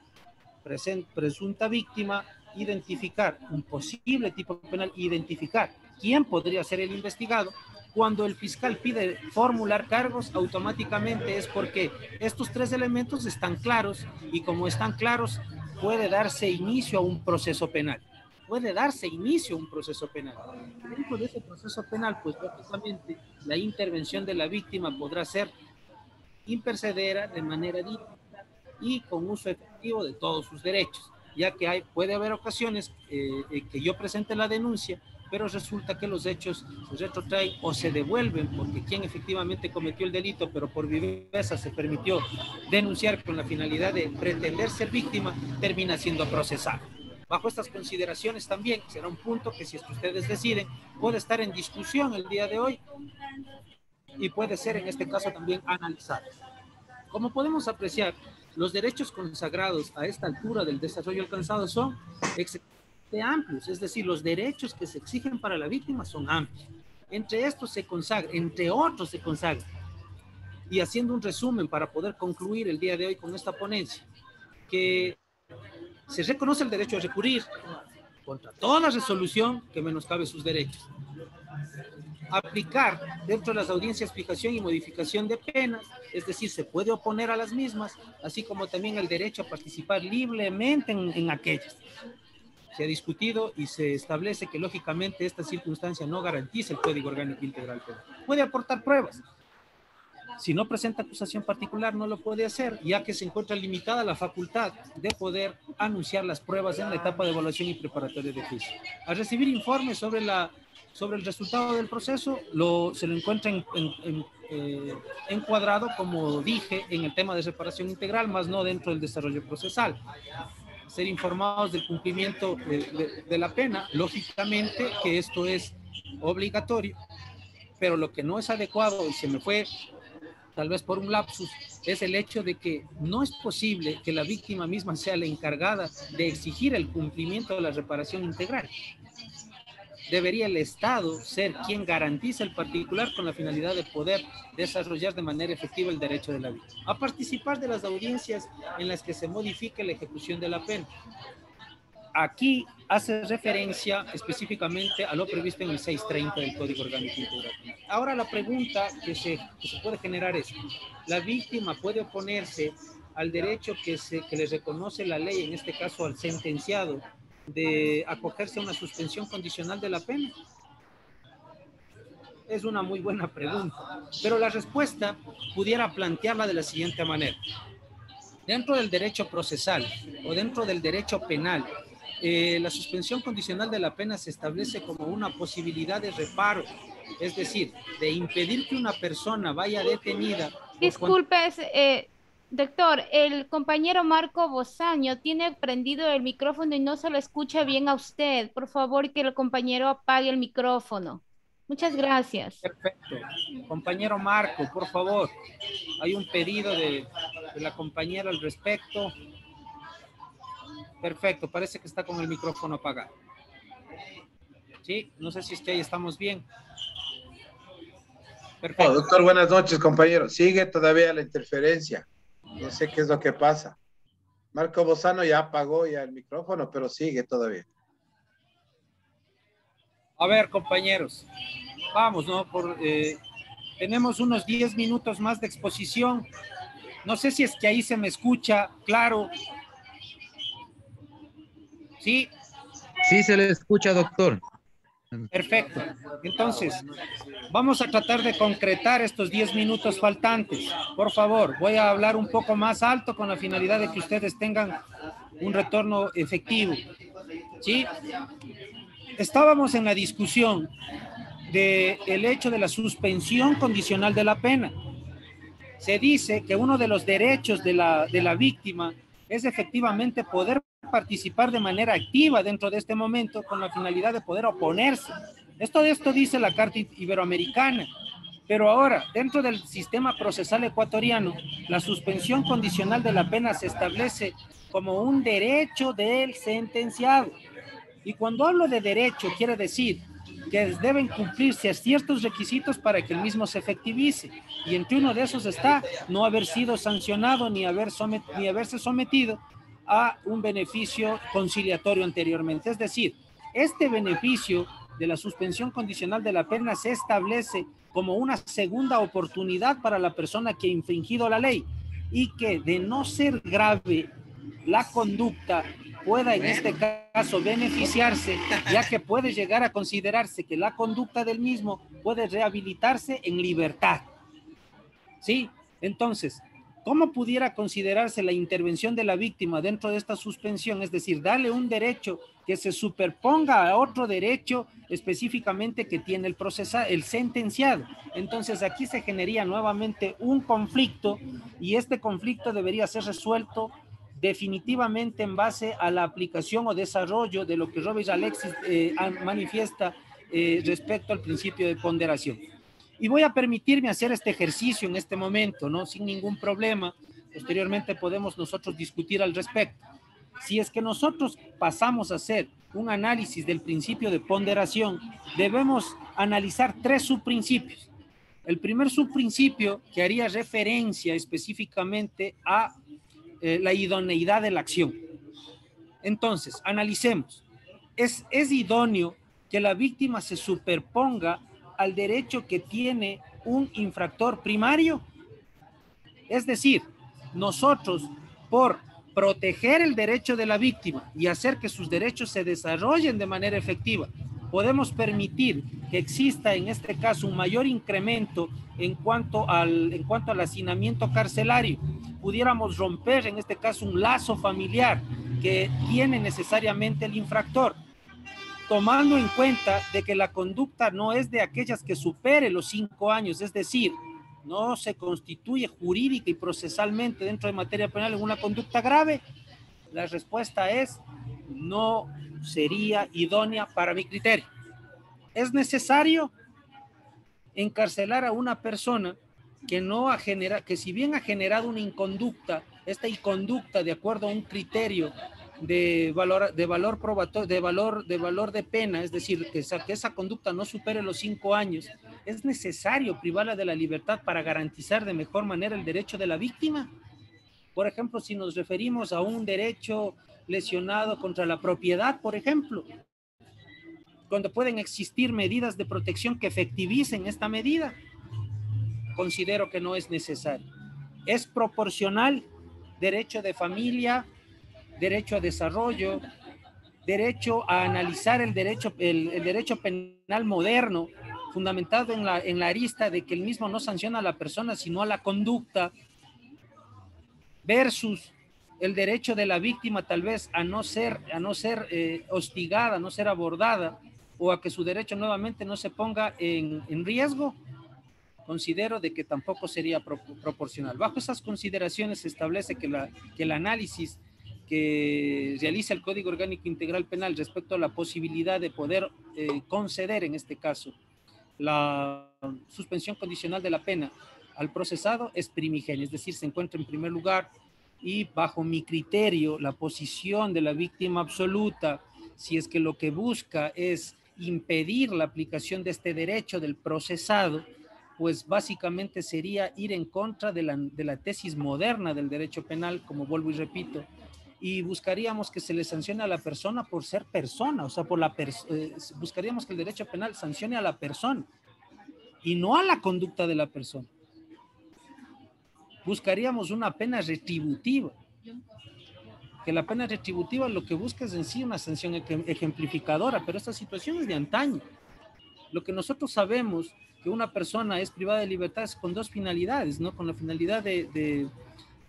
presunta víctima, identificar un posible tipo penal, identificar quién podría ser el investigado, cuando el fiscal pide formular cargos, automáticamente es porque estos tres elementos están claros y como están claros puede darse inicio a un proceso penal. Puede darse inicio a un proceso penal. Dentro de ese proceso penal, pues lógicamente la intervención de la víctima podrá ser impercedera de manera directa y con uso efectivo de todos sus derechos, ya que puede haber ocasiones que yo presente la denuncia, pero resulta que los hechos se retrotraen o se devuelven porque quien efectivamente cometió el delito, pero por viveza se permitió denunciar con la finalidad de pretender ser víctima, termina siendo procesado. Bajo estas consideraciones también será un punto que si es que ustedes deciden puede estar en discusión el día de hoy y puede ser en este caso también analizado. Como podemos apreciar, los derechos consagrados a esta altura del desarrollo alcanzado son extremadamente amplios, es decir, los derechos que se exigen para la víctima son amplios. Entre estos se consagra, entre otros se consagra. Y haciendo un resumen para poder concluir el día de hoy con esta ponencia, que se reconoce el derecho a recurrir contra toda resolución que menoscabe sus derechos. Aplicar dentro de las audiencias fijación y modificación de penas, es decir, se puede oponer a las mismas, así como también el derecho a participar libremente en aquellas. Se ha discutido y se establece que lógicamente esta circunstancia no garantiza el Código Orgánico Integral Penal. Puede aportar pruebas. Si no presenta acusación particular, no lo puede hacer, ya que se encuentra limitada la facultad de poder anunciar las pruebas en la etapa de evaluación y preparatoria de juicio. Al recibir informes sobre el resultado del proceso, se lo encuentra encuadrado, como dije, en el tema de reparación integral, más no dentro del desarrollo procesal. Ser informados del cumplimiento de la pena, lógicamente que esto es obligatorio, pero lo que no es adecuado, y se me fue tal vez por un lapsus, es el hecho de que no es posible que la víctima misma sea la encargada de exigir el cumplimiento de la reparación integral. Debería el Estado ser quien garantice el particular con la finalidad de poder desarrollar de manera efectiva el derecho de la víctima a participar de las audiencias en las que se modifique la ejecución de la pena, aquí hace referencia específicamente a lo previsto en el 630 del Código Orgánico Integral. Ahora la pregunta que se puede generar es, ¿la víctima puede oponerse al derecho que le reconoce la ley, en este caso al sentenciado, de acogerse a una suspensión condicional de la pena? Es una muy buena pregunta, pero la respuesta pudiera plantearla de la siguiente manera. Dentro del derecho procesal o dentro del derecho penal, la suspensión condicional de la pena se establece como una posibilidad de reparo, es decir, de impedir que una persona vaya detenida. Disculpe, doctor, el compañero Marco Bozaño tiene prendido el micrófono y no se lo escucha bien a usted. Por favor, que el compañero apague el micrófono. Muchas gracias. Perfecto. Compañero Marco, por favor. Hay un pedido de la compañera al respecto. Perfecto, parece que está con el micrófono apagado. Sí, no sé si es que ahí estamos bien. Perfecto. Oh, doctor, buenas noches, compañero. Sigue todavía la interferencia. No sé qué es lo que pasa. Marco Bozano ya apagó ya el micrófono, pero sigue todavía. A ver, compañeros, vamos, ¿no? Tenemos unos 10 minutos más de exposición. No sé si es que ahí se me escucha claro. ¿Sí? Sí, se le escucha, doctor. Perfecto. Entonces, vamos a tratar de concretar estos 10 minutos faltantes. Por favor, voy a hablar un poco más alto con la finalidad de que ustedes tengan un retorno efectivo. ¿Sí? Estábamos en la discusión del hecho de la suspensión condicional de la pena. Se dice que uno de los derechos de la víctima es efectivamente poder participar de manera activa dentro de este momento con la finalidad de poder oponerse. Esto dice la Carta Iberoamericana, pero ahora, dentro del sistema procesal ecuatoriano, la suspensión condicional de la pena se establece como un derecho del sentenciado. Y cuando hablo de derecho, quiere decir que deben cumplirse ciertos requisitos para que el mismo se efectivice. Y entre uno de esos está no haber sido sancionado ni haberse sometido a un beneficio conciliatorio anteriormente. Es decir, este beneficio de la suspensión condicional de la pena se establece como una segunda oportunidad para la persona que ha infringido la ley y que, de no ser grave la conducta, pueda en este caso beneficiarse, ya que puede llegar a considerarse que la conducta del mismo puede rehabilitarse en libertad. ¿Sí? Entonces, ¿cómo pudiera considerarse la intervención de la víctima dentro de esta suspensión? Es decir, darle un derecho que se superponga a otro derecho específicamente que tiene el sentenciado. Entonces, aquí se generaría nuevamente un conflicto y este conflicto debería ser resuelto definitivamente en base a la aplicación o desarrollo de lo que Robert Alexis manifiesta respecto al principio de ponderación. Y voy a permitirme hacer este ejercicio en este momento, ¿no? Sin ningún problema. Posteriormente podemos nosotros discutir al respecto. Si es que nosotros pasamos a hacer un análisis del principio de ponderación, debemos analizar 3 subprincipios. El primer subprincipio, que haría referencia específicamente a la idoneidad de la acción. Entonces, analicemos. ¿Es idóneo que la víctima se superponga al derecho que tiene un infractor primario? Es decir, nosotros, por proteger el derecho de la víctima y hacer que sus derechos se desarrollen de manera efectiva, podemos permitir que exista en este caso un mayor incremento en cuanto al hacinamiento carcelario. Pudiéramos romper en este caso un lazo familiar que tiene necesariamente el infractor, tomando en cuenta de que la conducta no es de aquellas que supere los 5 años, es decir, no se constituye jurídica y procesalmente dentro de materia penal en una conducta grave. La respuesta es no sería idónea para mi criterio. Es necesario encarcelar a una persona que si bien ha generado una inconducta, esta inconducta de acuerdo a un criterio de valor probatorio, de valor de pena, es decir, que esa conducta no supere los 5 años, es necesario privarla de la libertad para garantizar de mejor manera el derecho de la víctima. Por ejemplo, si nos referimos a un derecho lesionado contra la propiedad, por ejemplo, cuando pueden existir medidas de protección que efectivicen esta medida, considero que no es necesario. Es proporcional derecho de familia, derecho a desarrollo, derecho a analizar el derecho penal moderno, fundamentado en la arista de que el mismo no sanciona a la persona, sino a la conducta, versus el derecho de la víctima tal vez a no ser hostigada, a no ser abordada, o a que su derecho nuevamente no se ponga en riesgo. Considero de que tampoco sería proporcional. Bajo esas consideraciones se establece que el análisis que realiza el Código Orgánico Integral Penal respecto a la posibilidad de poder conceder, en este caso, la suspensión condicional de la pena al procesado es primigenio, es decir, se encuentra en primer lugar, y bajo mi criterio, la posición de la víctima absoluta, si es que lo que busca es impedir la aplicación de este derecho del procesado, pues básicamente sería ir en contra de la tesis moderna del derecho penal, como vuelvo y repito, y buscaríamos que se le sancione a la persona por ser persona, o sea, buscaríamos que el derecho penal sancione a la persona y no a la conducta de la persona. Buscaríamos una pena retributiva, que la pena retributiva lo que busca es en sí una sanción ejemplificadora, pero esta situación es de antaño. Lo que nosotros sabemos que una persona es privada de libertad es con dos finalidades, ¿no? Con la finalidad de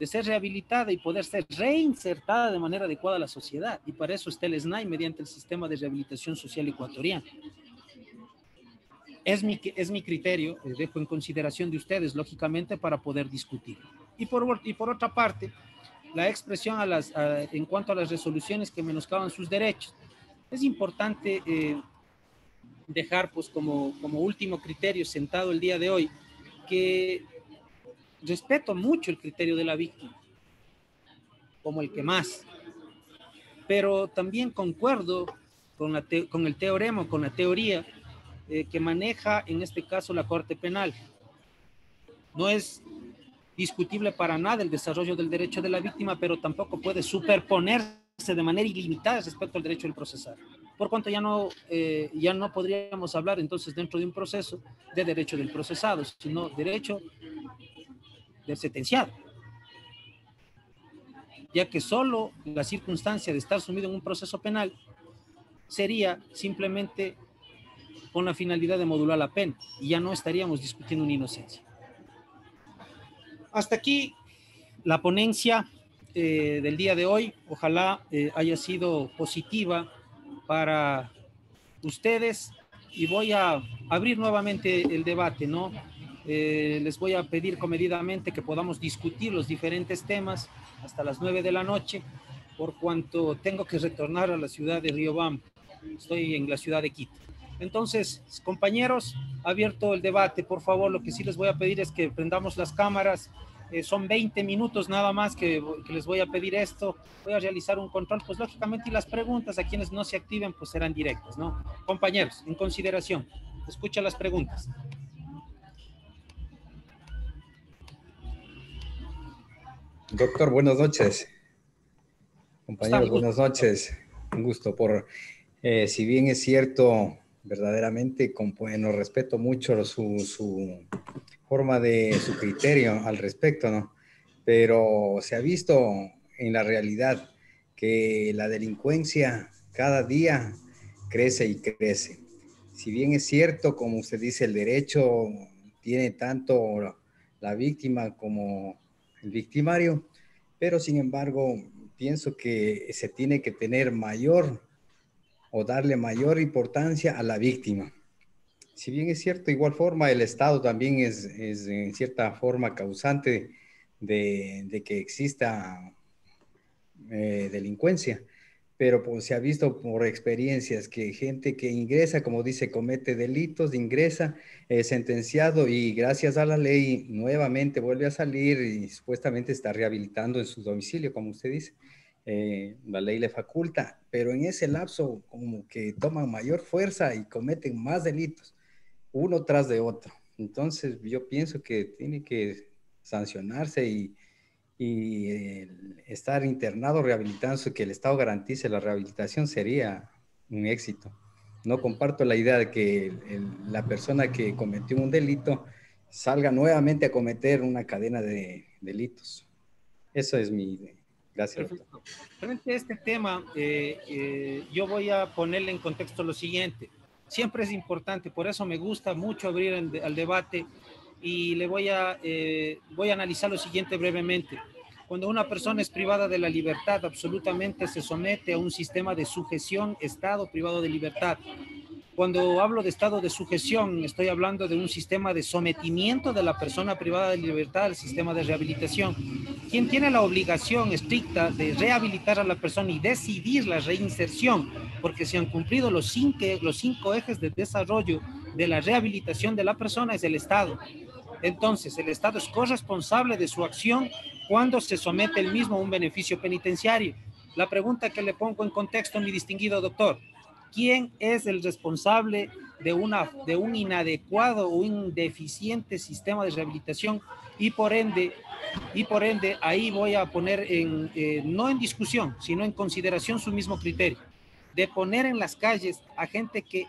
ser rehabilitada y poder ser reinsertada de manera adecuada a la sociedad. Y para eso está el SNAI mediante el Sistema de Rehabilitación Social Ecuatoriano. Es mi criterio, dejo en consideración de ustedes, lógicamente, para poder discutir. Y por otra parte, la expresión en cuanto a las resoluciones que menoscaban sus derechos. Es importante dejar pues como último criterio sentado el día de hoy que respeto mucho el criterio de la víctima, como el que más, pero también concuerdo con el teorema, con la teoría que maneja en este caso la Corte Penal. No es discutible para nada el desarrollo del derecho de la víctima, pero tampoco puede superponerse de manera ilimitada respecto al derecho del procesado. Por cuanto ya no podríamos hablar entonces dentro de un proceso de derecho del procesado, sino derecho del sentenciado, ya que solo la circunstancia de estar sumido en un proceso penal sería simplemente con la finalidad de modular la pena y ya no estaríamos discutiendo una inocencia. Hasta aquí la ponencia del día de hoy. Ojalá haya sido positiva para ustedes y voy a abrir nuevamente el debate, ¿no? Les voy a pedir comedidamente que podamos discutir los diferentes temas hasta las 9 de la noche, por cuanto tengo que retornar a la ciudad de Riobamba. Estoy en la ciudad de Quito. Entonces, compañeros, abierto el debate, por favor, lo que sí les voy a pedir es que prendamos las cámaras. Son 20 minutos nada más que les voy a pedir esto. Voy a realizar un control, pues lógicamente, y las preguntas a quienes no se activen, pues serán directas, ¿no? Compañeros, en consideración, escucha las preguntas. Doctor, buenas noches. Compañeros, buenas noches. Un gusto si bien es cierto, verdaderamente, bueno, respeto mucho su forma su criterio al respecto, ¿no? Pero se ha visto en la realidad que la delincuencia cada día crece y crece. Si bien es cierto, como usted dice, el derecho tiene tanto la víctima como el victimario, pero sin embargo, pienso que se tiene que tener darle mayor importancia a la víctima. Si bien es cierto, de igual forma, el Estado también es en cierta forma causante de que exista delincuencia, pero pues, se ha visto por experiencias que gente que ingresa, como dice, comete delitos, ingresa, sentenciado y gracias a la ley nuevamente vuelve a salir y supuestamente está rehabilitando en su domicilio, como usted dice. La ley le faculta, pero en ese lapso como que toman mayor fuerza y cometen más delitos, uno tras de otro. Entonces yo pienso que tiene que sancionarse y estar internado, rehabilitándose, que el Estado garantice la rehabilitación sería un éxito. No comparto la idea de que la persona que cometió un delito salga nuevamente a cometer una cadena de delitos. Eso es mi... Gracias, doctor. Perfecto. Frente a este tema, yo voy a ponerle en contexto lo siguiente. Siempre es importante, por eso me gusta mucho abrir al debate y voy a analizar lo siguiente brevemente. Cuando una persona es privada de la libertad, absolutamente se somete a un sistema de sujeción, estado privado de libertad. Cuando hablo de estado de sujeción, estoy hablando de un sistema de sometimiento de la persona privada de libertad al sistema de rehabilitación. Quien tiene la obligación estricta de rehabilitar a la persona y decidir la reinserción, porque se han cumplido los cinco ejes de desarrollo de la rehabilitación de la persona, es el Estado. Entonces, el Estado es corresponsable de su acción cuando se somete el mismo a un beneficio penitenciario. La pregunta que le pongo en contexto, mi distinguido doctor: ¿quién es el responsable de un inadecuado o un deficiente sistema de rehabilitación? Y por ende, ahí voy a poner no en discusión, sino en consideración su mismo criterio, de poner en las calles a gente que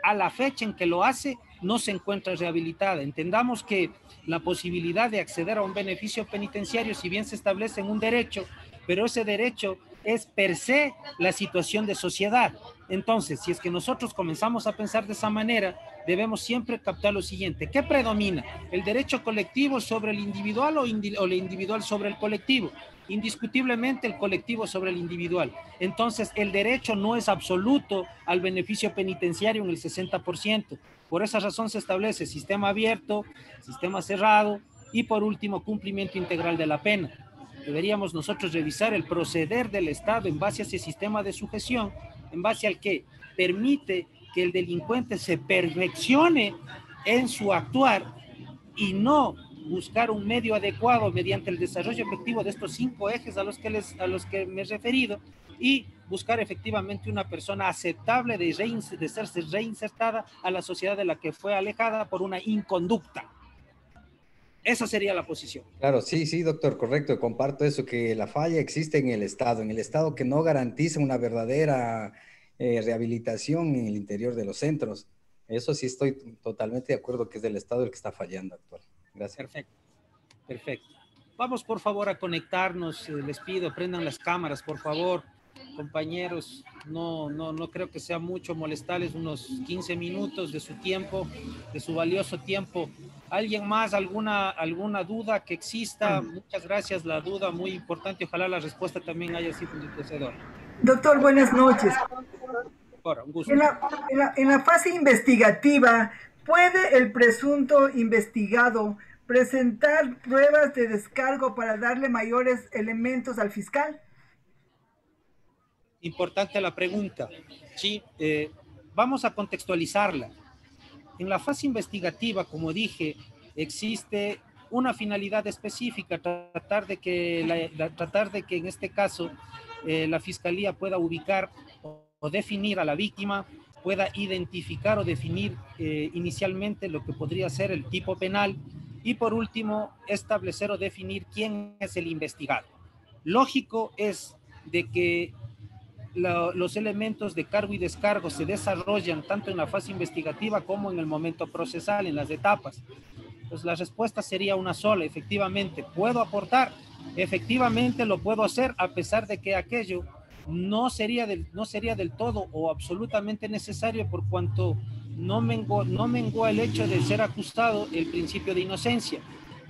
a la fecha en que lo hace no se encuentra rehabilitada. Entendamos que la posibilidad de acceder a un beneficio penitenciario, si bien se establece en un derecho, pero ese derecho es per se la situación de sociedad. Entonces, si es que nosotros comenzamos a pensar de esa manera, debemos siempre captar lo siguiente: ¿qué predomina? ¿El derecho colectivo sobre el individual o el individual sobre el colectivo? Indiscutiblemente el colectivo sobre el individual. Entonces, el derecho no es absoluto al beneficio penitenciario en el 60%. Por esa razón se establece sistema abierto, sistema cerrado y, por último, cumplimiento integral de la pena. Deberíamos nosotros revisar el proceder del Estado en base a ese sistema de sujeción, en base al que permite que el delincuente se perfeccione en su actuar y no buscar un medio adecuado mediante el desarrollo efectivo de estos 5 ejes a los que me he referido, y buscar efectivamente una persona aceptable de serse reinsertada a la sociedad de la que fue alejada por una inconducta. Esa sería la posición. Claro, sí, doctor, correcto. Comparto eso, que la falla existe en el Estado que no garantiza una verdadera rehabilitación en el interior de los centros. Eso sí estoy totalmente de acuerdo, que es del Estado el que está fallando actual. Gracias. Perfecto. Vamos por favor a conectarnos, les pido, prendan las cámaras, por favor, compañeros. No creo que sea mucho molestarles, unos 15 minutos de su tiempo, de su valioso tiempo. ¿Alguien más? ¿Alguna duda que exista? Muchas gracias, la duda muy importante. Ojalá la respuesta también haya sido enriquecedora. Doctor, buenas noches. Ahora, un gusto. En la fase investigativa, ¿puede el presunto investigado presentar pruebas de descargo para darle mayores elementos al fiscal? Importante la pregunta. Sí, vamos a contextualizarla. En la fase investigativa, como dije, existe una finalidad específica: tratar de que en este caso la fiscalía pueda ubicar o definir a la víctima, pueda identificar o definir inicialmente lo que podría ser el tipo penal, y por último establecer o definir quién es el investigado. Lógico es de que los elementos de cargo y descargo se desarrollan tanto en la fase investigativa como en el momento procesal, en las etapas. Pues la respuesta sería una sola: efectivamente, ¿puedo aportar? Efectivamente lo puedo hacer, a pesar de que aquello no sería del todo o absolutamente necesario, por cuanto no mengó el hecho de ser acusado el principio de inocencia.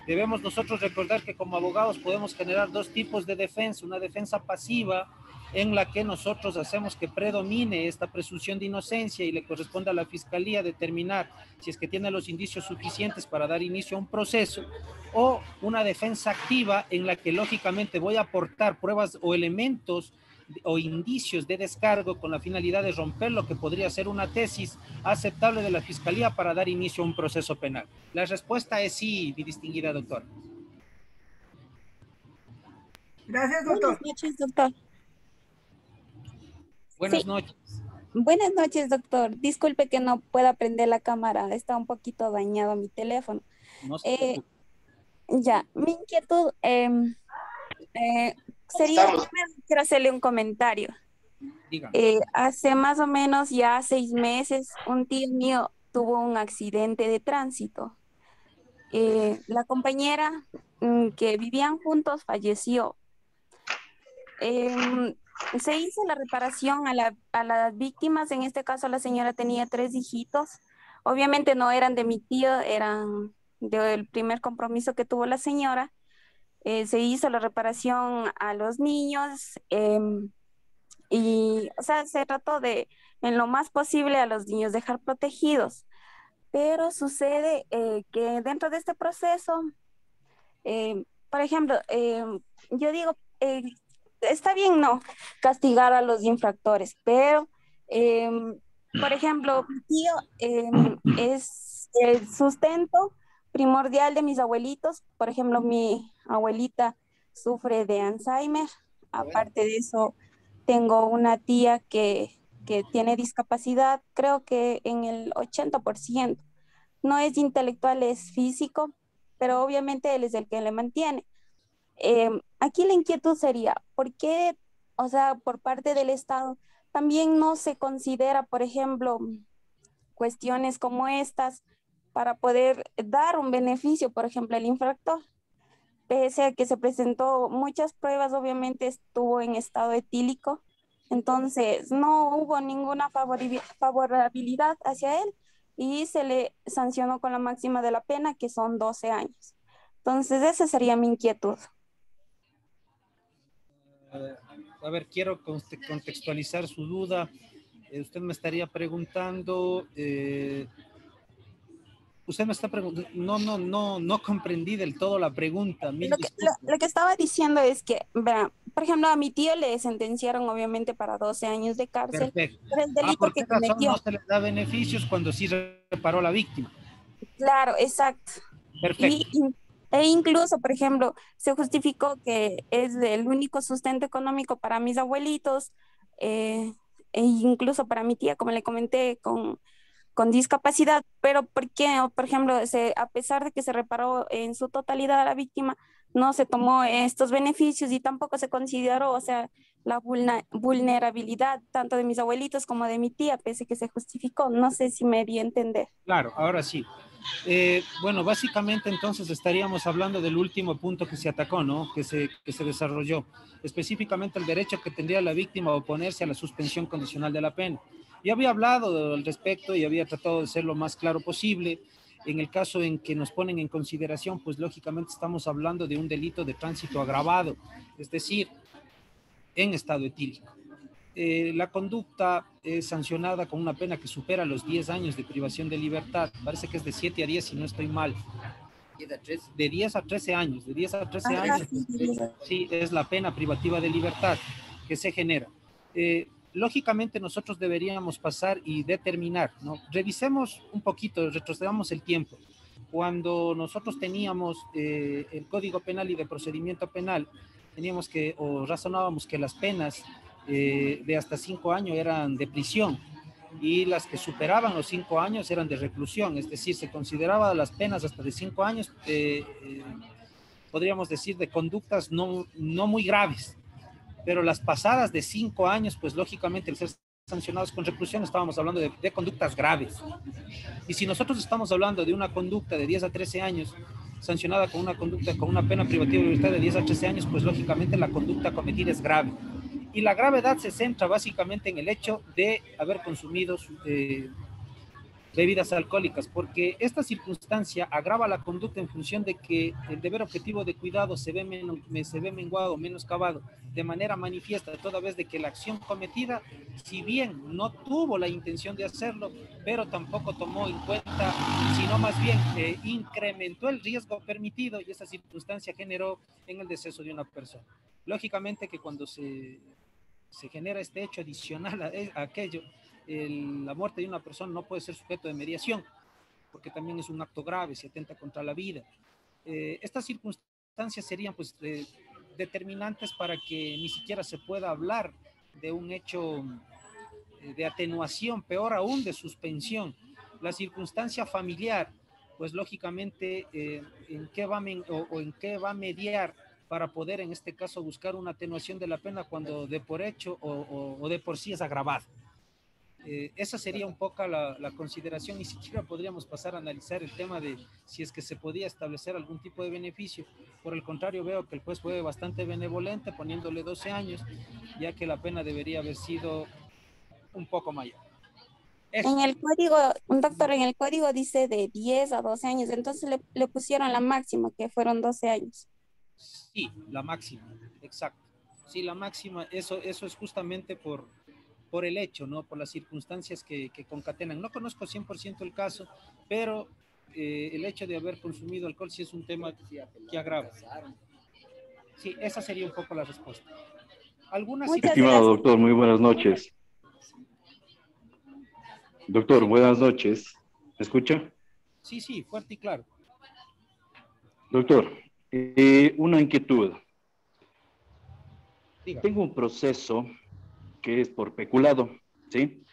Debemos nosotros recordar que como abogados podemos generar 2 tipos de defensa: una defensa pasiva, en la que nosotros hacemos que predomine esta presunción de inocencia y le corresponde a la fiscalía determinar si es que tiene los indicios suficientes para dar inicio a un proceso, o una defensa activa, en la que lógicamente voy a aportar pruebas o elementos o indicios de descargo con la finalidad de romper lo que podría ser una tesis aceptable de la fiscalía para dar inicio a un proceso penal. La respuesta es sí, mi distinguida doctora. Gracias, doctor. Buenas noches, doctor. Buenas noches. Buenas noches, doctor. Disculpe que no pueda prender la cámara, está un poquito dañado mi teléfono. No se preocupe. Ya, mi inquietud Primero quiero hacerle un comentario. Dígame. Hace más o menos ya 6 meses, un tío mío tuvo un accidente de tránsito. La compañera que vivían juntos falleció. Se hizo la reparación a las víctimas. En este caso, la señora tenía 3 hijitos. Obviamente no eran de mi tío, eran del primer compromiso que tuvo la señora. Se hizo la reparación a los niños. Y, o sea, se trató de, en lo más posible, a los niños dejar protegidos. Pero sucede que dentro de este proceso, por ejemplo, yo digo, está bien no castigar a los infractores, pero, por ejemplo, mi tío es el sustento primordial de mis abuelitos. Por ejemplo, mi abuelita sufre de Alzheimer. Aparte de eso, tengo una tía que tiene discapacidad, creo que en el 80%. No es intelectual, es físico, pero obviamente él es el que le mantiene. Aquí la inquietud sería, ¿por qué, o sea, por parte del Estado, también no se considera, por ejemplo, cuestiones como estas para poder dar un beneficio, por ejemplo, al infractor? Pese a que se presentó muchas pruebas, obviamente estuvo en estado etílico, entonces no hubo ninguna favorabilidad hacia él y se le sancionó con la máxima de la pena, que son 12 años. Entonces, esa sería mi inquietud. A ver, quiero contextualizar su duda. Usted me estaría preguntando, usted me está preguntando, no comprendí del todo la pregunta, mil disculpas. Lo que estaba diciendo es que, verá, por ejemplo, a mi tío le sentenciaron obviamente para 12 años de cárcel Perfecto. por el delito ¿Por que qué razón cometió. no se le da beneficios cuando sí reparó la víctima? Claro, exacto. Perfecto. E incluso, por ejemplo, se justificó que es el único sustento económico para mis abuelitos, e incluso para mi tía, como le comenté, con discapacidad, pero ¿por qué? O, por ejemplo, a pesar de que se reparó en su totalidad a la víctima, no se tomó estos beneficios y tampoco se consideró, o sea, la vulnerabilidad tanto de mis abuelitos como de mi tía, pese a que se justificó. No sé si me di a entender. Claro, ahora sí. Bueno, básicamente entonces estaríamos hablando del último punto que se atacó, ¿no? Que se desarrolló. Específicamente el derecho que tendría la víctima a oponerse a la suspensión condicional de la pena. Yo había hablado al respecto y había tratado de ser lo más claro posible. En el caso en que nos ponen en consideración, pues lógicamente estamos hablando de un delito de tránsito agravado, es decir, en estado etílico. La conducta es sancionada con una pena que supera los 10 años de privación de libertad. Parece que es de 7 a 10, si no estoy mal. De 10 a 13 años. De 10 a 13 años, sí, es la pena privativa de libertad que se genera. Lógicamente nosotros deberíamos pasar y determinar, ¿no? Revisemos un poquito, retrocedamos el tiempo. Cuando nosotros teníamos el Código Penal y de Procedimiento Penal, teníamos que, o razonábamos que las penas de hasta 5 años eran de prisión y las que superaban los 5 años eran de reclusión, es decir, se consideraba las penas hasta de 5 años, podríamos decir, de conductas no muy graves, pero las pasadas de 5 años, pues lógicamente el ser sancionados con reclusión, estábamos hablando de conductas graves. Y si nosotros estamos hablando de una conducta de 10 a 13 años, sancionada con una conducta, con una pena privativa de libertad de 10 a 13 años, pues lógicamente la conducta cometida es grave. Y la gravedad se centra básicamente en el hecho de haber consumido bebidas alcohólicas, porque esta circunstancia agrava la conducta en función de que el deber objetivo de cuidado se ve menguado, menoscabado, de manera manifiesta, toda vez de que la acción cometida, si bien no tuvo la intención de hacerlo, pero tampoco tomó en cuenta, sino más bien incrementó el riesgo permitido y esa circunstancia generó en el deceso de una persona. Lógicamente que cuando se genera este hecho adicional a aquello, la muerte de una persona no puede ser sujeto de mediación, porque también es un acto grave, se atenta contra la vida. Estas circunstancias serían pues determinantes para que ni siquiera se pueda hablar de un hecho de atenuación, peor aún de suspensión. La circunstancia familiar, pues lógicamente en qué va a mediar para poder en este caso buscar una atenuación de la pena cuando de por hecho o de por sí es agravado. Esa sería un poco la consideración. Ni siquiera podríamos pasar a analizar el tema de si es que se podía establecer algún tipo de beneficio. Por el contrario, veo que el juez fue bastante benevolente poniéndole 12 años, ya que la pena debería haber sido un poco mayor. Eso. En el código, un doctor, en el código dice de 10 a 12 años, entonces le pusieron la máxima, que fueron 12 años. Sí, la máxima, exacto. Sí, la máxima, eso es justamente por el hecho, ¿no? Por las circunstancias que concatenan. No conozco 100% el caso, pero el hecho de haber consumido alcohol sí es un tema que agrava. Sí, esa sería un poco la respuesta. Estimado doctor, muy buenas noches. Doctor, buenas noches. ¿Me escucha? Sí, sí, fuerte y claro. Doctor, una inquietud. Diga. Tengo un proceso que es por peculado, ¿sí?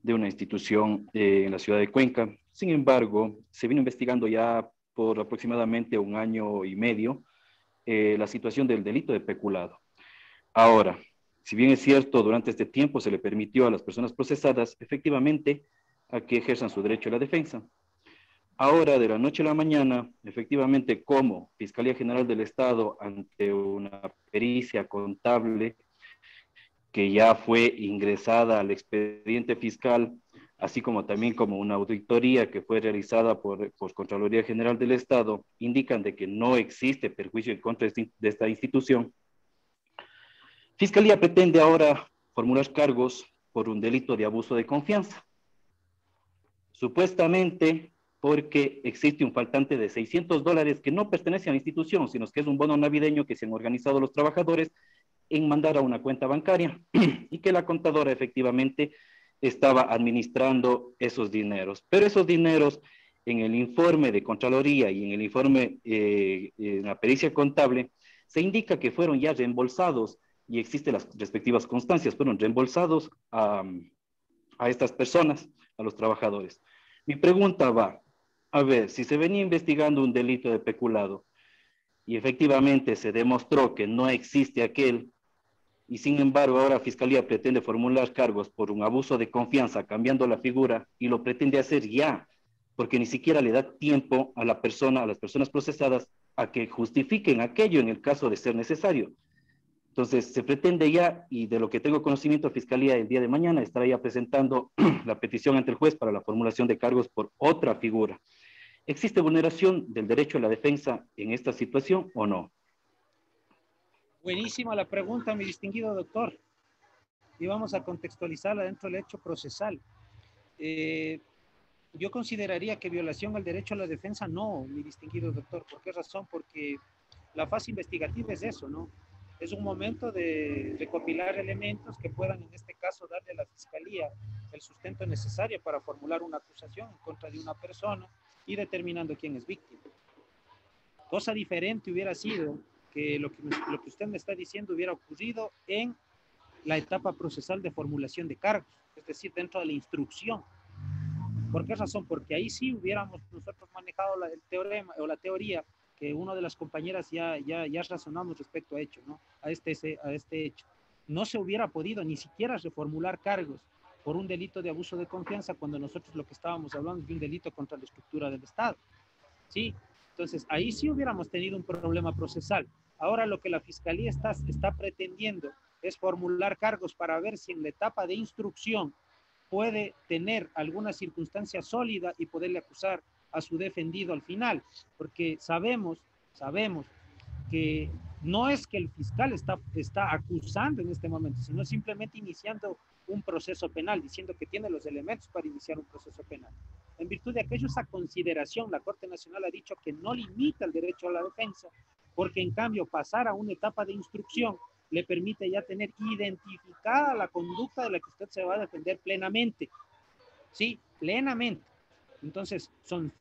De una institución en la ciudad de Cuenca. Sin embargo, se vino investigando ya por aproximadamente 1 año y medio la situación del delito de peculado. Ahora, si bien es cierto, durante este tiempo se le permitió a las personas procesadas efectivamente a que ejerzan su derecho a la defensa. Ahora, de la noche a la mañana, efectivamente, como Fiscalía General del Estado, ante una pericia contable que ya fue ingresada al expediente fiscal, así como también como una auditoría que fue realizada por Contraloría General del Estado, indican de que no existe perjuicio en contra de esta institución. Fiscalía pretende ahora formular cargos por un delito de abuso de confianza. Supuestamente porque existe un faltante de $600 que no pertenece a la institución, sino que es un bono navideño que se han organizado los trabajadores en mandar a una cuenta bancaria y que la contadora efectivamente estaba administrando esos dineros. Pero esos dineros en el informe de Contraloría y en el informe en la pericia contable se indica que fueron ya reembolsados y existen las respectivas constancias, fueron reembolsados a estas personas, a los trabajadores. Mi pregunta va, a ver, si se venía investigando un delito de peculado y efectivamente se demostró que no existe aquel, y sin embargo ahora Fiscalía pretende formular cargos por un abuso de confianza cambiando la figura y lo pretende hacer ya, porque ni siquiera le da tiempo a la persona, a las personas procesadas, a que justifiquen aquello en el caso de ser necesario. Entonces, se pretende ya, y de lo que tengo conocimiento, Fiscalía el día de mañana estará ya presentando la petición ante el juez para la formulación de cargos por otra figura. ¿Existe vulneración del derecho a la defensa en esta situación o no? Buenísima la pregunta, mi distinguido doctor. Y vamos a contextualizarla dentro del hecho procesal. Yo consideraría que violación al derecho a la defensa no, mi distinguido doctor. ¿Por qué razón? Porque la fase investigativa es eso, ¿no? Es un momento de recopilar elementos que puedan, en este caso, darle a la Fiscalía el sustento necesario para formular una acusación en contra de una persona y determinando quién es víctima. Cosa diferente hubiera sido que lo que usted me está diciendo hubiera ocurrido en la etapa procesal de formulación de cargos, es decir, dentro de la instrucción. ¿Por qué razón? Porque ahí sí hubiéramos nosotros manejado el teorema o la teoría que una de las compañeras ya razonamos respecto a hecho, ¿no? a este hecho. No se hubiera podido ni siquiera reformular cargos por un delito de abuso de confianza cuando nosotros lo que estábamos hablando es de un delito contra la estructura del Estado. ¿Sí? Entonces, ahí sí hubiéramos tenido un problema procesal. Ahora lo que la Fiscalía está pretendiendo es formular cargos para ver si en la etapa de instrucción puede tener alguna circunstancia sólida y poderle acusar a su defendido al final, porque sabemos que no es que el fiscal está acusando en este momento, sino simplemente iniciando un proceso penal, diciendo que tiene los elementos para iniciar un proceso penal. En virtud de aquello, esa consideración, la Corte Nacional ha dicho que no limita el derecho a la defensa, porque en cambio pasar a una etapa de instrucción le permite ya tener identificada la conducta de la que usted se va a defender plenamente. Sí, plenamente. Entonces, son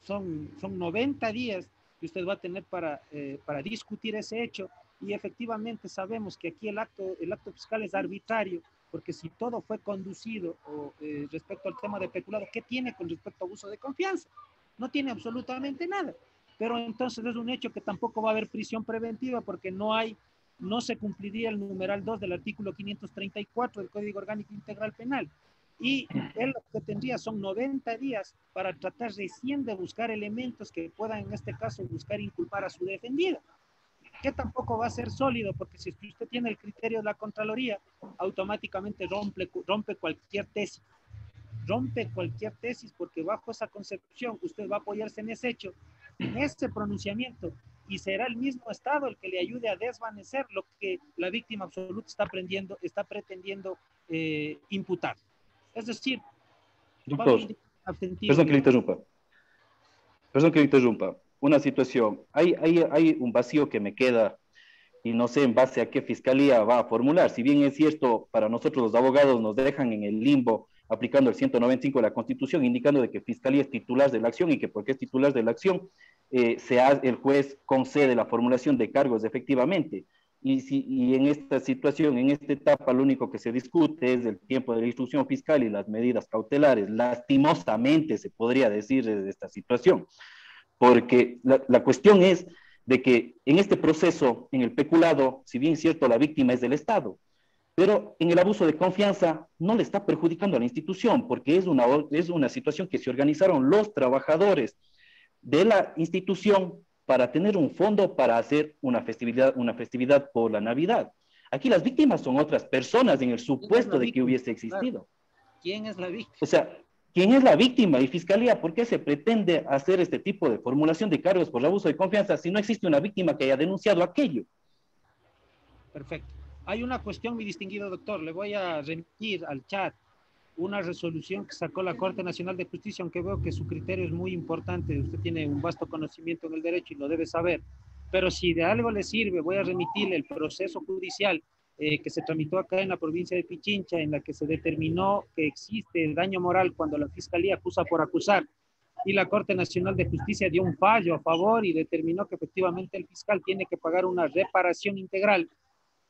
90 días que usted va a tener para discutir ese hecho y efectivamente sabemos que aquí el acto fiscal es arbitrario, porque si todo fue conducido respecto al tema de peculado, ¿qué tiene con respecto a abuso de confianza? No tiene absolutamente nada. pero entonces es un hecho que tampoco va a haber prisión preventiva porque no se cumpliría el numeral 2 del artículo 534 del Código Orgánico Integral Penal. Y él lo que tendría son 90 días para tratar recién de buscar elementos que puedan, en este caso, buscar inculpar a su defendida, que tampoco va a ser sólido, porque si usted tiene el criterio de la Contraloría, automáticamente rompe cualquier tesis. Rompe cualquier tesis porque bajo esa concepción usted va a apoyarse en ese hecho, en ese pronunciamiento, y será el mismo Estado el que le ayude a desvanecer lo que la víctima absoluta está pretendiendo imputar. Es decir, doctor, perdón que le interrumpa. Perdón que le interrumpa. Una situación, hay un vacío que me queda y no sé en base a qué fiscalía va a formular. Si bien es cierto, para nosotros los abogados nos dejan en el limbo aplicando el 195 de la Constitución, indicando de que fiscalía es titular de la acción y que porque es titular de la acción, el juez concede la formulación de cargos efectivamente. Y en esta situación, en esta etapa, lo único que se discute es el tiempo de la instrucción fiscal y las medidas cautelares. Lastimosamente se podría decir de esta situación, porque la cuestión es de que en este proceso, en el peculado, si bien es cierto, la víctima es del Estado, pero en el abuso de confianza no le está perjudicando a la institución, porque es una situación que se organizaron los trabajadores de la institución para tener un fondo para hacer una festividad por la Navidad. Aquí las víctimas son otras personas en el supuesto de que hubiese existido. ¿Quién es la víctima? O sea, ¿quién es la víctima? Y Fiscalía, ¿por qué se pretende hacer este tipo de formulación de cargos por abuso de confianza si no existe una víctima que haya denunciado aquello? Perfecto. Hay una cuestión, mi distinguido doctor, le voy a remitir al chat una resolución que sacó la Corte Nacional de Justicia, aunque veo que su criterio es muy importante, usted tiene un vasto conocimiento en el derecho y lo debe saber, pero si de algo le sirve, voy a remitirle el proceso judicial que se tramitó acá en la provincia de Pichincha, en la que se determinó que existe daño moral cuando la Fiscalía acusa por acusar, y la Corte Nacional de Justicia dio un fallo a favor y determinó que efectivamente el fiscal tiene que pagar una reparación integral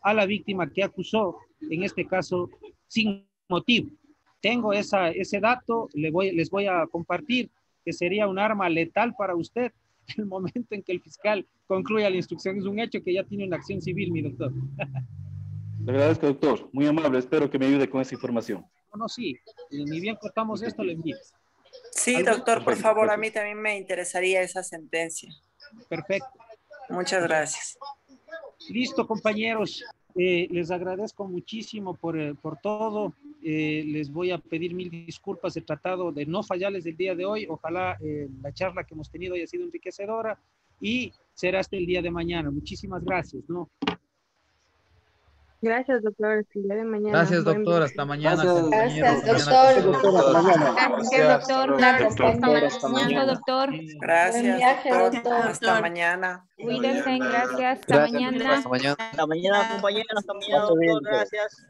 a la víctima que acusó, en este caso, sin motivo. Tengo ese dato, les voy a compartir, que sería un arma letal para usted el momento en que el fiscal concluya la instrucción. Es un hecho que ya tiene una acción civil, mi doctor. Le agradezco, doctor. Muy amable. Espero que me ayude con esa información. No, sí. Ni bien cortamos esto, le envío. Sí, doctor, por favor, a mí también me interesaría esa sentencia. Perfecto. Muchas gracias. Listo, compañeros. Les agradezco muchísimo por todo. Les voy a pedir mil disculpas. He tratado de no fallarles el día de hoy. Ojalá la charla que hemos tenido haya sido enriquecedora y será hasta el día de mañana. Muchísimas gracias, ¿no? Gracias, doctor. Hasta el día de mañana. Gracias, doctor. Hasta mañana. Gracias, doctor. Gracias, doctor. Hasta mañana, doctor. Gracias, doctor. Hasta mañana. Cuídense, gracias. Hasta mañana. Hasta mañana. Hasta mañana, compañeros. Hasta mañana, doctor. Gracias.